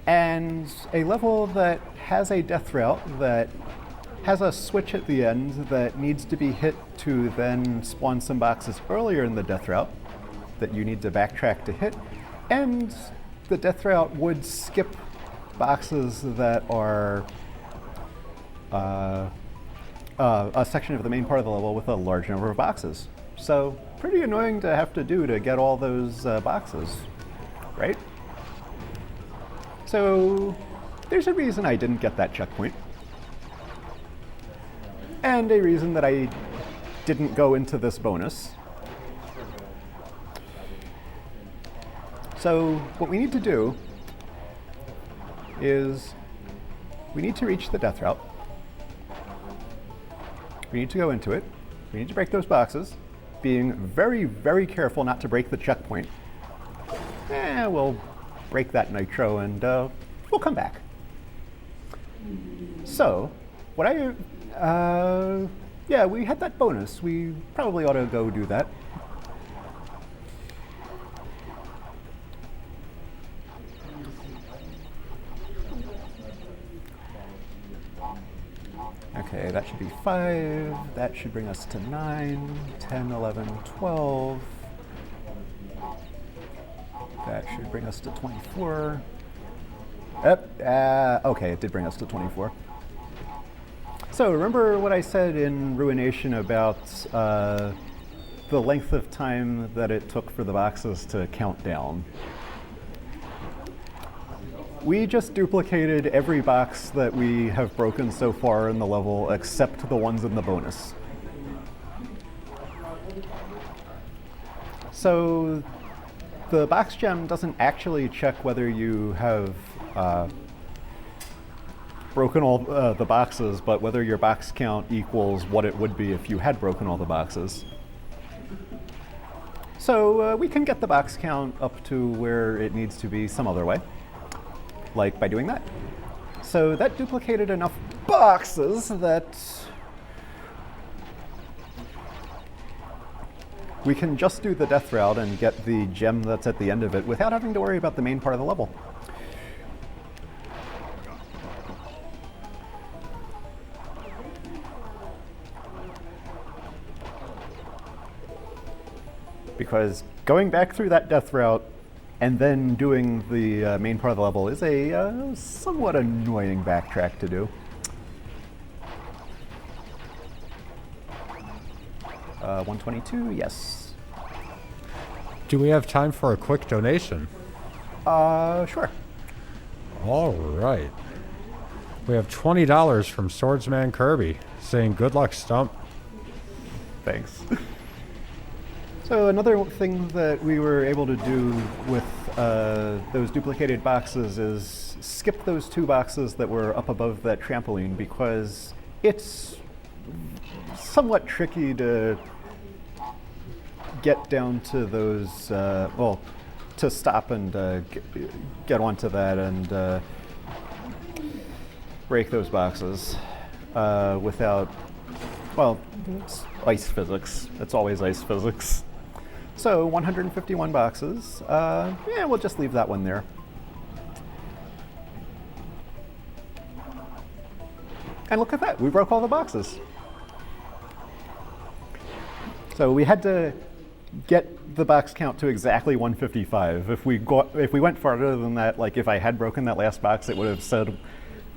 and a level that has a death route that has a switch at the end that needs to be hit to then spawn some boxes earlier in the death route that you need to backtrack to hit, and the death route would skip boxes that are a section of the main part of the level with a large number of boxes. So pretty annoying to have to do to get all those boxes, right? So there's a reason I didn't get that checkpoint. And a reason that I didn't go into this bonus. So what we need to do is we need to reach the death route. We need to go into it. We need to break those boxes, being very, very careful not to break the checkpoint. We'll break that nitro and we'll come back. So, yeah, we had that bonus. We probably ought to go do that. Okay, that should be 5. That should bring us to 9, 10, 11, 12. That should bring us to 24. Okay, it did bring us to 24. So remember what I said in Ruination about the length of time that it took for the boxes to count down. We just duplicated every box that we have broken so far in the level except the ones in the bonus. So the box gem doesn't actually check whether you have broken all the boxes, but whether your box count equals what it would be if you had broken all the boxes. So we can get the box count up to where it needs to be some other way, like by doing that. So that duplicated enough boxes that we can just do the death route and get the gem that's at the end of it without having to worry about the main part of the level. Because going back through that death route and then doing the main part of the level is a somewhat annoying backtrack to do. 122, yes. Do we have time for a quick donation? Sure. All right. We have $20 from Swordsman Kirby saying good luck, Stump. Thanks. So another thing that we were able to do with those duplicated boxes is skip those 2 boxes that were up above that trampoline, because it's somewhat tricky to get down to those, well, to stop and get onto that and break those boxes without, well, it's ice physics. It's always ice physics. So 151 boxes. Yeah, we'll just leave that one there. And look at that, we broke all the boxes. So we had to get the box count to exactly 155. If we went farther than that, like if I had broken that last box, it would have said,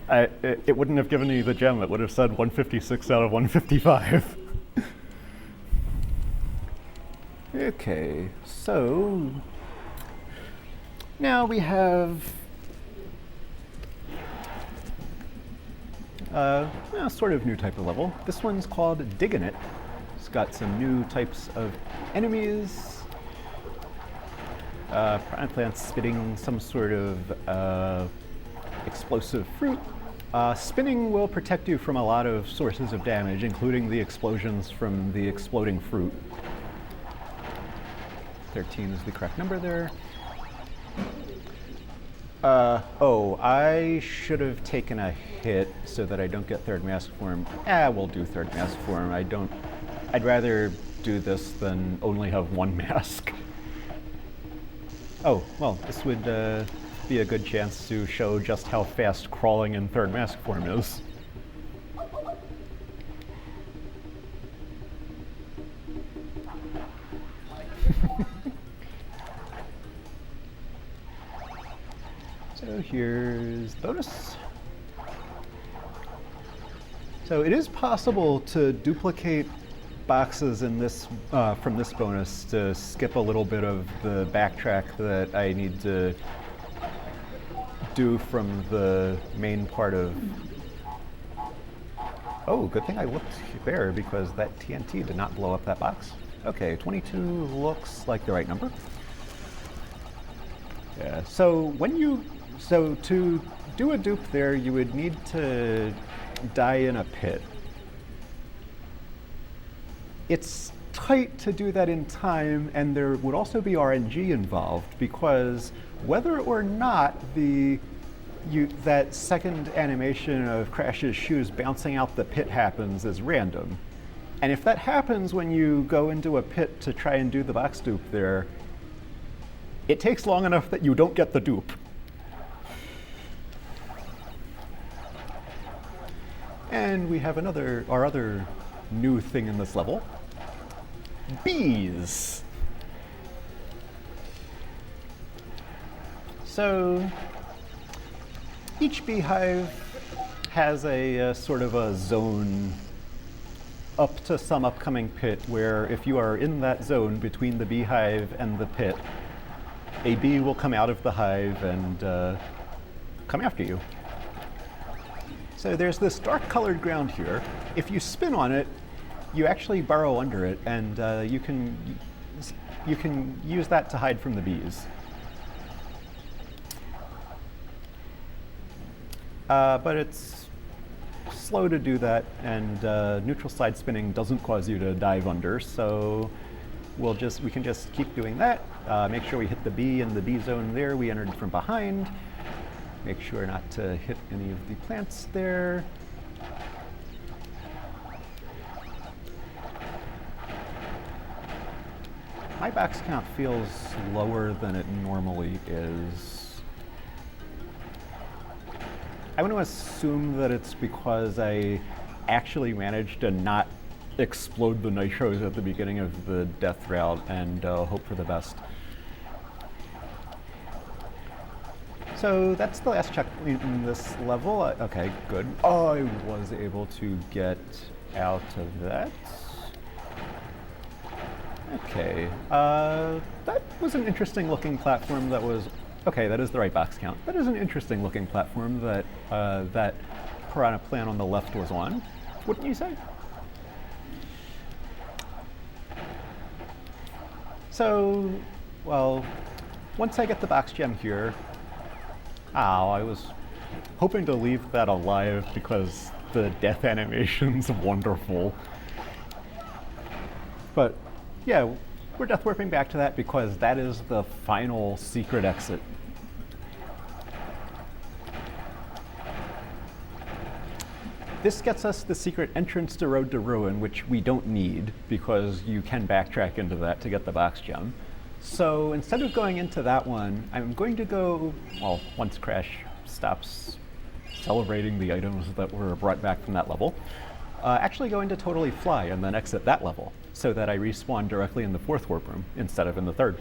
it wouldn't have given me the gem. It would have said 156 out of 155. Okay, so now we have Sort of new type of level. This one's called Diggin' It. It's got some new types of enemies. Piranha plants spitting some sort of explosive fruit. Spinning will protect you from a lot of sources of damage, including the explosions from the exploding fruit. 13 is the correct number there. I should have taken a hit so that I don't get third mask form. We'll do third mask form. I'd rather do this than only have one mask. Oh, well, this would be a good chance to show just how fast crawling in third mask form is. So here's bonus. So it is possible to duplicate boxes in this from this bonus to skip a little bit of the backtrack that I need to do from the main part of... Oh, good thing I looked there because that TNT did not blow up that box. Okay, 22 looks like the right number. Yeah, so to do a dupe there, you would need to die in a pit. It's tight to do that in time, and there would also be RNG involved, because whether or not that second animation of Crash's shoes bouncing out the pit happens is random. And if that happens when you go into a pit to try and do the box dupe there, it takes long enough that you don't get the dupe. And we have our other new thing in this level. Bees. So each beehive has a sort of a zone up to some upcoming pit where if you are in that zone between the beehive and the pit, a bee will come out of the hive and come after you. So there's this dark colored ground here. If you spin on it, you actually burrow under it, and you can use that to hide from the bees. But it's slow to do that, and neutral side spinning doesn't cause you to dive under, so we can just keep doing that. Make sure we hit the bee in the bee zone there. We entered from behind. Make sure not to hit any of the plants there. My box count feels lower than it normally is. I want to assume that it's because I actually managed to not explode the nitros at the beginning of the death route, and hope for the best. So that's the last checkpoint in this level. Okay, good. I was able to get out of that. Okay, that was an interesting looking platform that was... Okay, that is the right box count. That is an interesting looking platform that that piranha plant on the left was on. Wouldn't you say? So, well, once I get the box gem here, I was hoping to leave that alive because the death animation's wonderful. But yeah, we're death warping back to that because that is the final secret exit. This gets us the secret entrance to Road to Ruin, which we don't need because you can backtrack into that to get the box gem. So instead of going into that one, I'm going to go, well, once Crash stops celebrating the items that were brought back from that level, actually go into Totally Fly and then exit that level so that I respawn directly in the fourth warp room instead of in the third.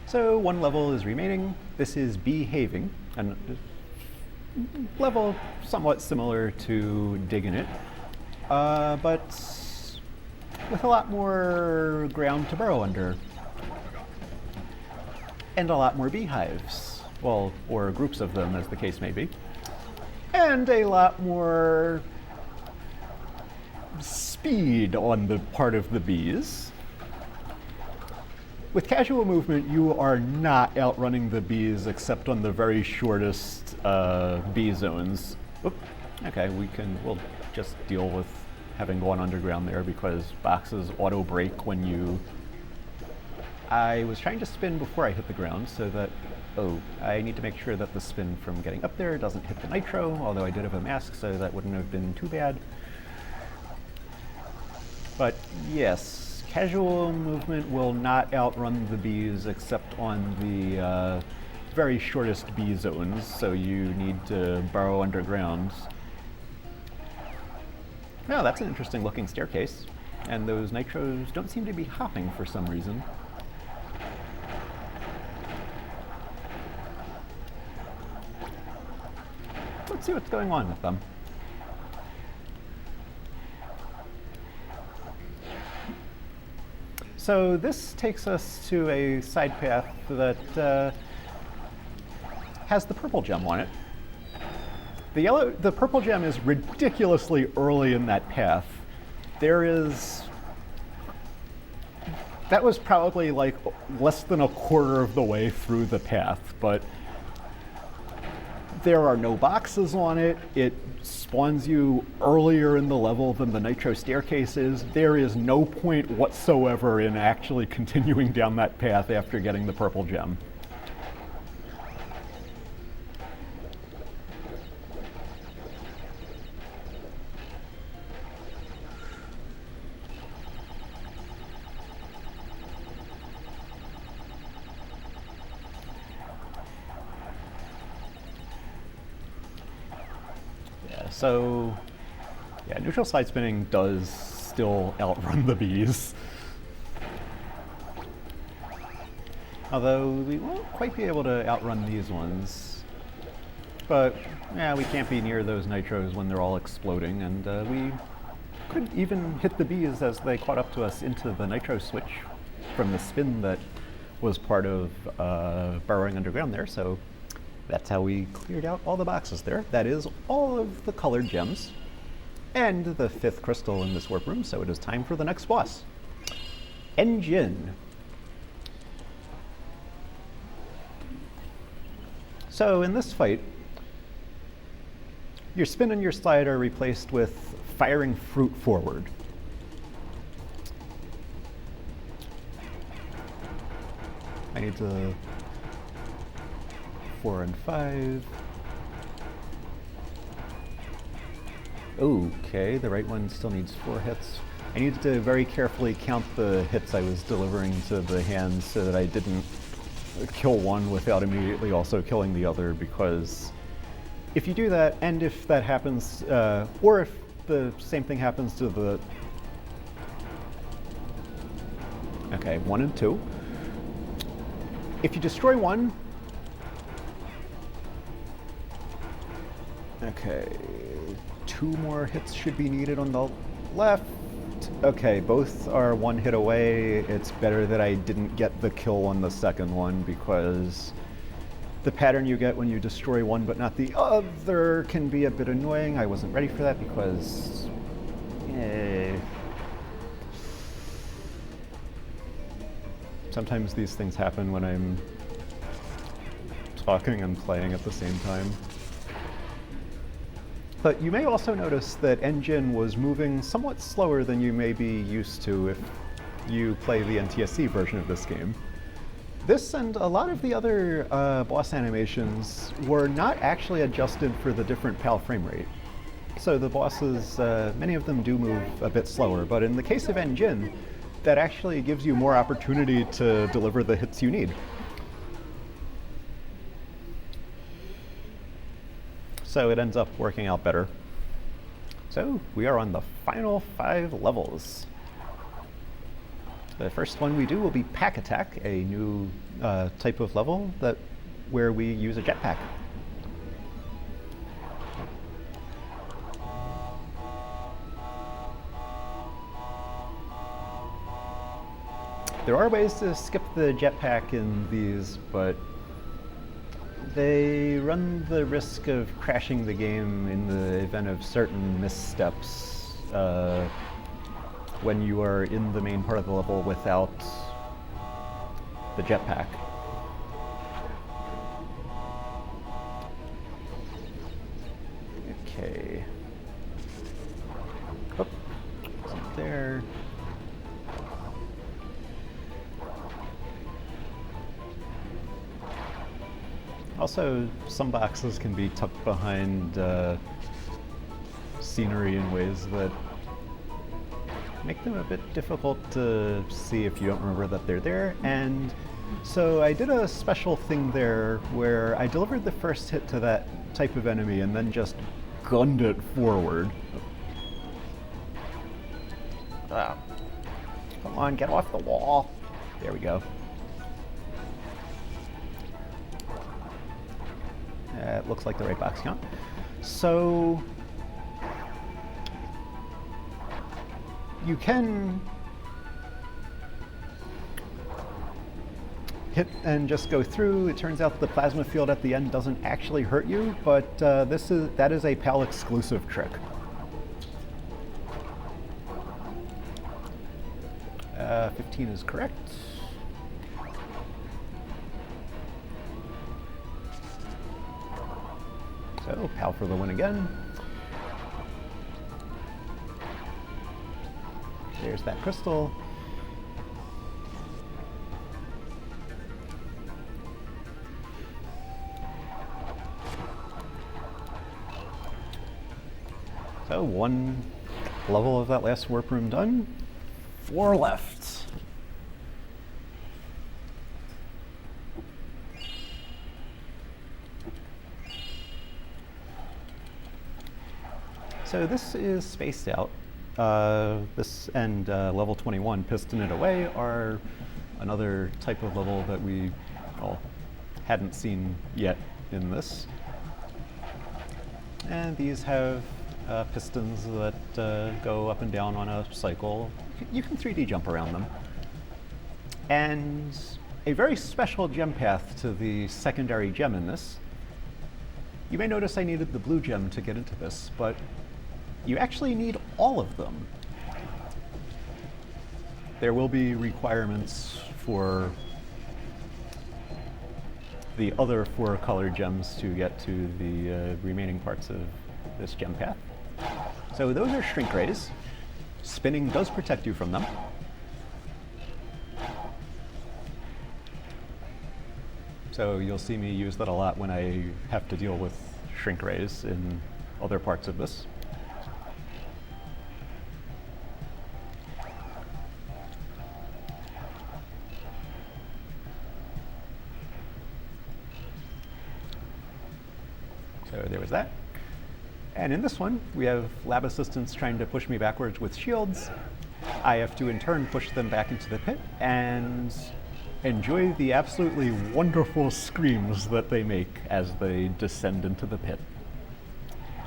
So one level is remaining. This is Behaving, and level somewhat similar to Diggin' It, but with a lot more ground to burrow under. And a lot more beehives. Well, or groups of them, as the case may be. And a lot more speed on the part of the bees. With casual movement, you are not outrunning the bees except on the very shortest bee zones. Oop. Okay, we'll just deal with having gone underground there because boxes auto brake when you... I was trying to spin before I hit the ground so that, I need to make sure that the spin from getting up there doesn't hit the nitro, although I did have a mask so that wouldn't have been too bad. But yes, casual movement will not outrun the bees except on the very shortest bee zones, so you need to burrow underground. Oh, that's an interesting looking staircase, and those nitros don't seem to be hopping for some reason. Let's see what's going on with them. So this takes us to a side path that has the purple gem on it. The purple gem is ridiculously early in that path. That was probably like less than a quarter of the way through the path, but there are no boxes on it. It spawns you earlier in the level than the nitro staircase is. There is no point whatsoever in actually continuing down that path after getting the purple gem. So, yeah, neutral side spinning does still outrun the bees. Although we won't quite be able to outrun these ones. But, yeah, we can't be near those nitros when they're all exploding, and we could even hit the bees as they caught up to us into the nitro switch from the spin that was part of burrowing underground there, so that's how we cleared out all the boxes there. That is all of the colored gems and the 5th crystal in this warp room, so it is time for the next boss. Engine. So in this fight, your spin and your slide are replaced with firing fruit forward. I need to 4 and 5. Okay, the right one still needs 4 hits. I needed to very carefully count the hits I was delivering to the hands so that I didn't kill one without immediately also killing the other, because if you do that, and if that happens, or if the same thing happens to the... Okay, 1 and 2. If you destroy one, okay, 2 more hits should be needed on the left. Okay, both are 1 hit away. It's better that I didn't get the kill on the second one, because the pattern you get when you destroy one but not the other can be a bit annoying. I wasn't ready for that because... Sometimes these things happen when I'm talking and playing at the same time. But you may also notice that Engine was moving somewhat slower than you may be used to if you play the NTSC version of this game. This and a lot of the other boss animations were not actually adjusted for the different PAL frame rate. So the bosses, many of them do move a bit slower, but in the case of Engine, that actually gives you more opportunity to deliver the hits you need. So it ends up working out better. So we are on the final 5 levels. The first one we do will be Pack Attack, a new type of level where we use a jetpack. There are ways to skip the jetpack in these, but they run the risk of crashing the game in the event of certain missteps when you are in the main part of the level without the jetpack. Okay. Oh, wasn't there. Also, some boxes can be tucked behind scenery in ways that make them a bit difficult to see if you don't remember that they're there. And so I did a special thing there where I delivered the first hit to that type of enemy and then just gunned it forward. Ah. Come on, get off the wall. There we go. It looks like the right box count. So you can hit and just go through. It turns out the plasma field at the end doesn't actually hurt you, but that is a PAL exclusive trick. 15 is correct. So, PAL for the win again. There's that crystal. So, one level of that last warp room done. 4 left. So this is spaced out. This and level 21, Piston It Away, are another type of level that we hadn't seen yet in this. And these have pistons that go up and down on a cycle. You can 3D jump around them. And a very special gem path to the secondary gem in this. You may notice I needed the blue gem to get into this, but you actually need all of them. There will be requirements for the other 4 colored gems to get to the remaining parts of this gem path. So those are shrink rays. Spinning does protect you from them. So you'll see me use that a lot when I have to deal with shrink rays in other parts of this. So there was that. And in this one, we have lab assistants trying to push me backwards with shields. I have to in turn push them back into the pit and enjoy the absolutely wonderful screams that they make as they descend into the pit.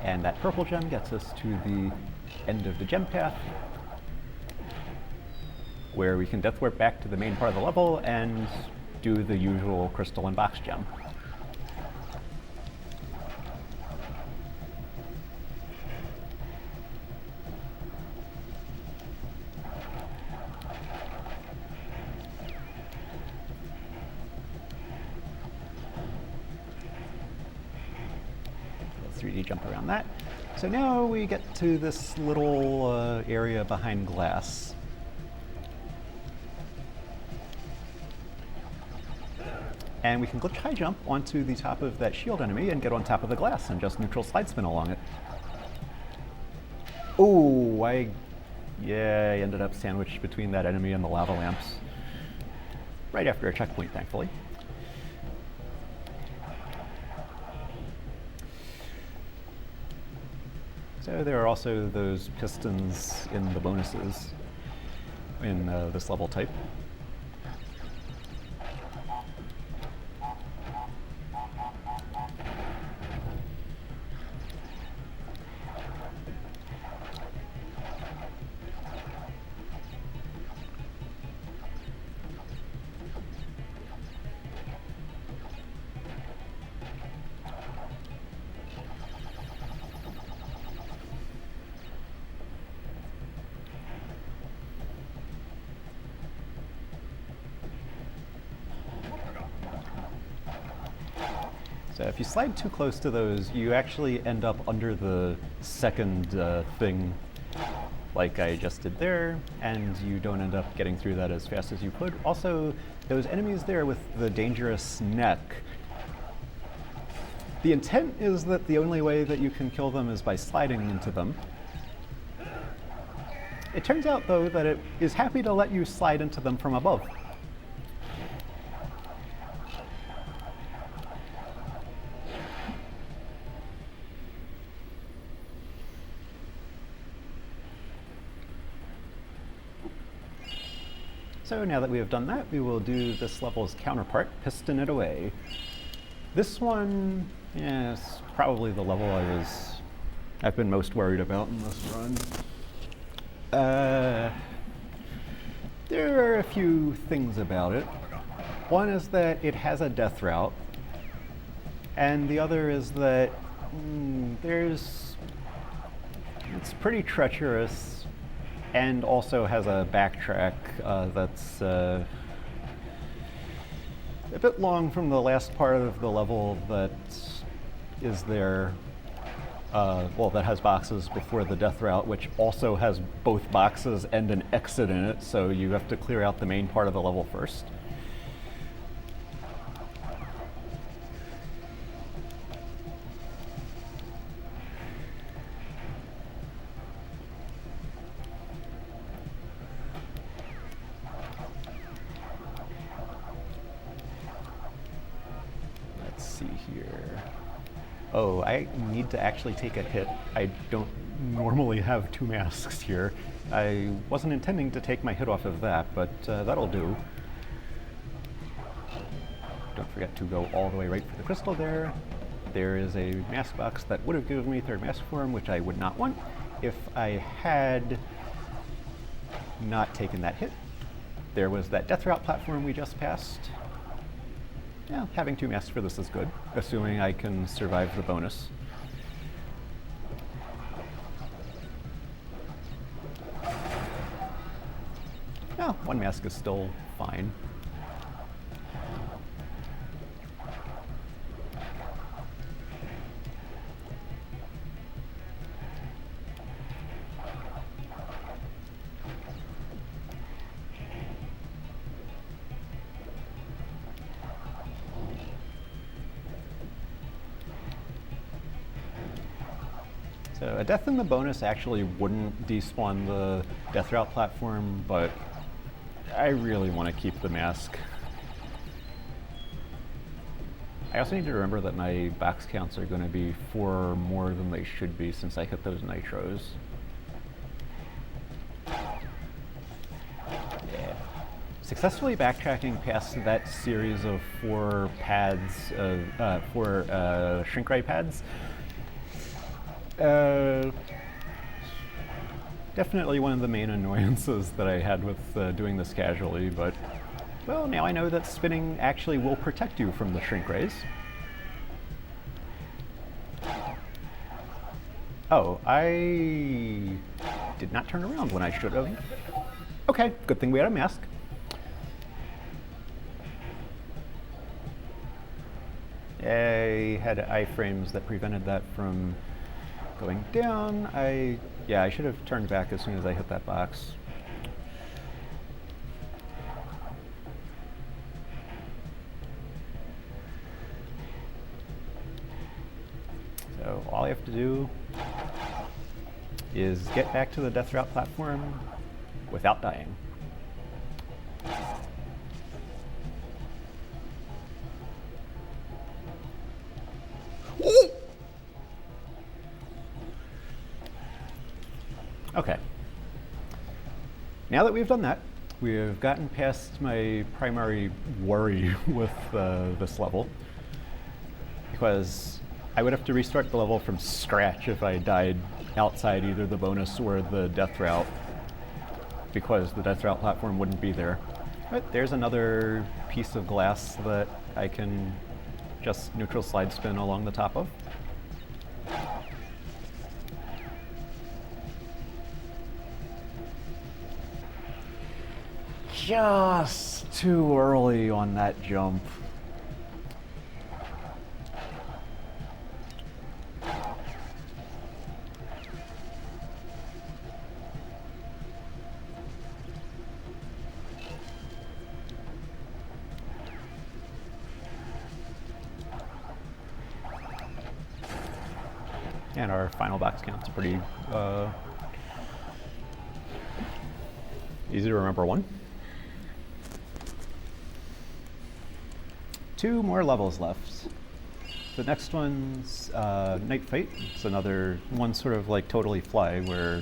And that purple gem gets us to the end of the gem path, where we can death warp back to the main part of the level and do the usual crystal and box gem. Jump around that. So now we get to this little area behind glass. And we can glitch high jump onto the top of that shield enemy and get on top of the glass and just neutral slide spin along it. Oh, I ended up sandwiched between that enemy and the lava lamps. Right after a checkpoint, thankfully. So there are also those pistons in the bonuses in this level type. So if you slide too close to those, you actually end up under the second thing like I just did there, and you don't end up getting through that as fast as you could. Also, those enemies there with the dangerous neck, the intent is that the only way that you can kill them is by sliding into them. It turns out, though, that it is happy to let you slide into them from above. So now that we have done that, we will do this level's counterpart, Piston It Away. This one is probably the level I've been most worried about in this run. There are a few things about it. One is that it has a death route, and the other is that it's pretty treacherous, and also has a backtrack that's a bit long from the last part of the level that is there, that has boxes before the death route, which also has both boxes and an exit in it, so you have to clear out the main part of the level first. Oh, I need to actually take a hit. I don't normally have two masks here. I wasn't intending to take my hit off of that, but that'll do. Don't forget to go all the way right for the crystal there. There is a mask box that would have given me third mask form, which I would not want if I had not taken that hit. There was that death route platform we just passed. Yeah, having two masks for this is good, assuming I can survive the bonus. No, one mask is still fine. So a death in the bonus actually wouldn't despawn the death route platform, but I really want to keep the mask. I also need to remember that my box counts are going to be 4 more than they should be since I hit those nitros. Yeah. Successfully backtracking past that series of 4 pads, 4 shrink ray pads. Definitely one of the main annoyances that I had with doing this casually, but well, now I know that spinning actually will protect you from the shrink rays. Oh, I did not turn around when I should have. Okay, good thing we had a mask. I had iframes that prevented that from going down. I should have turned back as soon as I hit that box. So all I have to do is get back to the death route platform without dying. Okay. Now that we've done that, we've gotten past my primary worry with this level, because I would have to restart the level from scratch if I died outside either the bonus or the death route, because the death route platform wouldn't be there. But there's another piece of glass that I can just neutral slide spin along the top of. Just too early on that jump. And our final box count's pretty easy to remember. 1. 2 more levels left. The next one's Night Fight. It's another one sort of like Totally Fly, where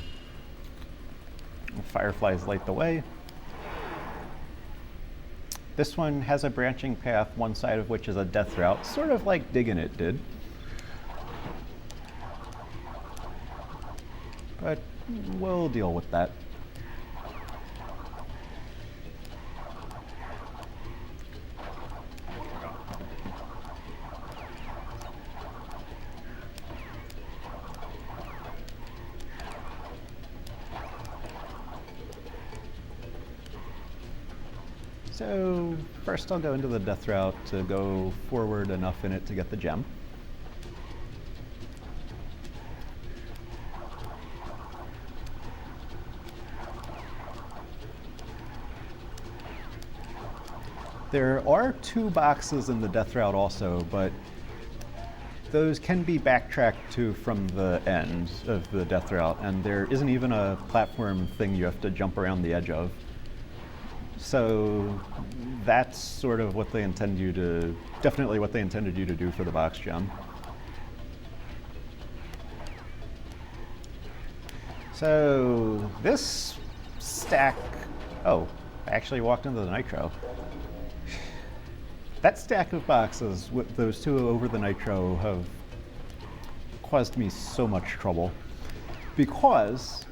fireflies light the way. This one has a branching path, one side of which is a death route, sort of like Diggin' It did. But we'll deal with that. So first I'll go into the death route to go forward enough in it to get the gem. There are 2 boxes in the death route also, but those can be backtracked to from the end of the death route, and there isn't even a platform thing you have to jump around the edge of. So that's sort of what they intend you to, definitely what they intended you to do for the box gem. So this stack, oh, I actually walked into the nitro. That stack of boxes with those 2 over the nitro have caused me so much trouble, because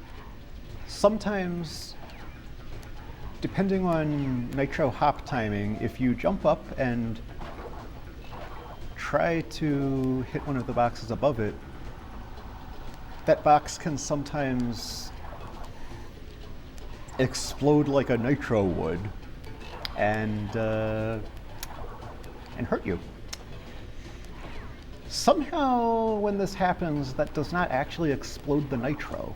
sometimes, depending on nitro hop timing, if you jump up and try to hit one of the boxes above it, that box can sometimes explode like a nitro would and hurt you. Somehow, when this happens, that does not actually explode the nitro.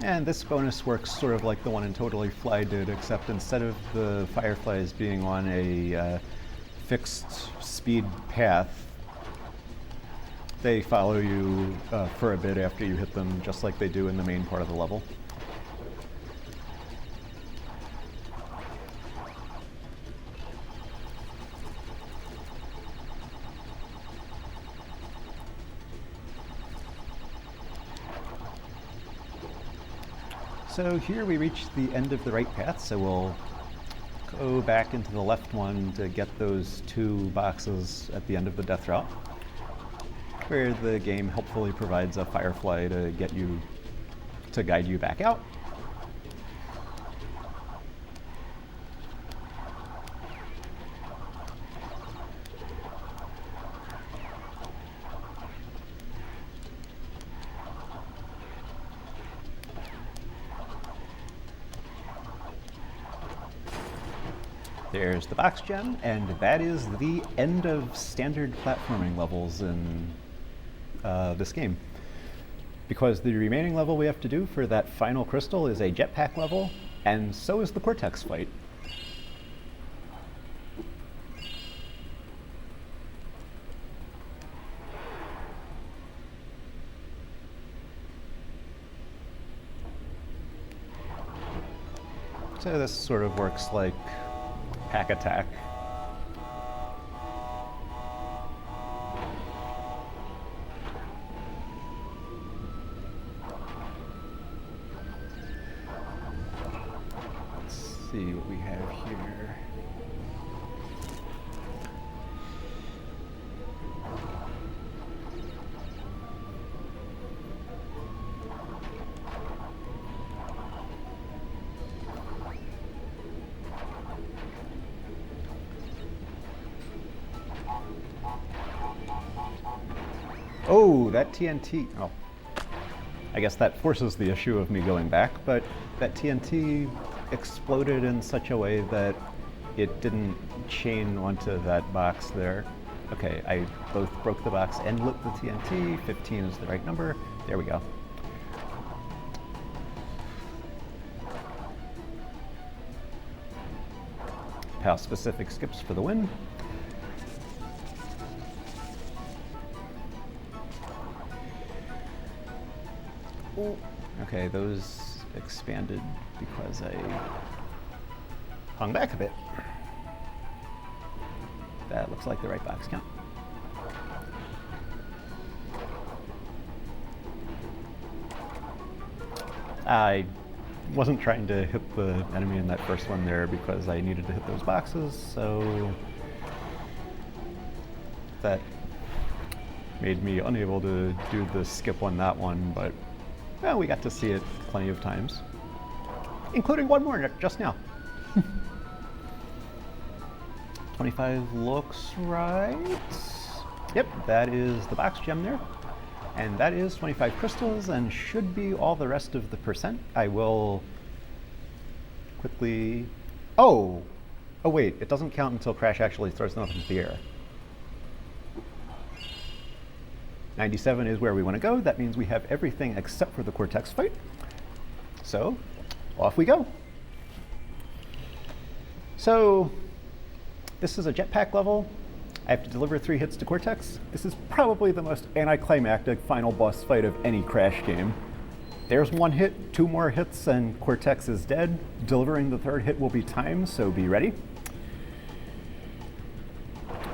And this bonus works sort of like the one in Totally Fly did, except instead of the fireflies being on a fixed speed path, they follow you for a bit after you hit them, just like they do in the main part of the level. So here we reach the end of the right path, so we'll go back into the left one to get those 2 boxes at the end of the death route, where the game helpfully provides a firefly to get you, to guide you back out. There's the box gem, and that is the end of standard platforming levels in this game. Because the remaining level we have to do for that final crystal is a jetpack level, and so is the Cortex fight. So this sort of works like Hack Attack. Let's see what we have here. Oh, that TNT. Oh, I guess that forces the issue of me going back, but that TNT exploded in such a way that it didn't chain onto that box there. Okay, I both broke the box and lit the TNT. 15 is the right number. There we go. PAL specific skips for the win. Okay, those expanded because I hung back a bit. That looks like the right box count. I wasn't trying to hit the enemy in that first one there because I needed to hit those boxes, so that made me unable to do the skip on that one, but well, we got to see it plenty of times, including one more just now. 25 looks right. Yep, that is the box gem there. And that is 25 crystals and should be all the rest of the percent. I will quickly... Oh wait, it doesn't count until Crash actually throws them up into the air. 97 is where we want to go. That means we have everything except for the Cortex fight. So, off we go. So, this is a jetpack level. I have to deliver 3 hits to Cortex. This is probably the most anticlimactic final boss fight of any Crash game. There's 1 hit, 2 more hits, and Cortex is dead. Delivering the 3rd hit will be timed, so be ready.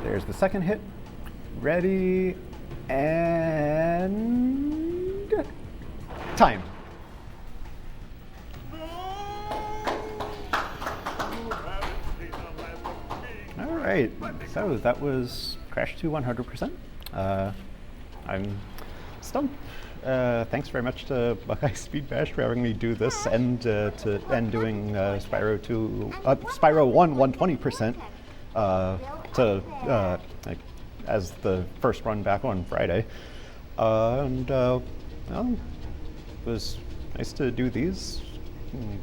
There's the 2nd hit. Ready, and... time. All right, so that was Crash 2 100%. I'm Stump. Thanks very much to Buckeye Speed Bash for having me do this and doing Spyro 1 120% as the first run back on Friday. Well, it was nice to do these.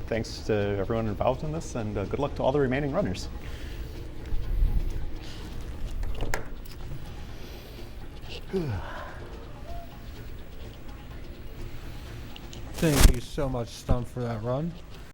Thanks to everyone involved in this, and good luck to all the remaining runners. Thank you so much, Stump, for that run.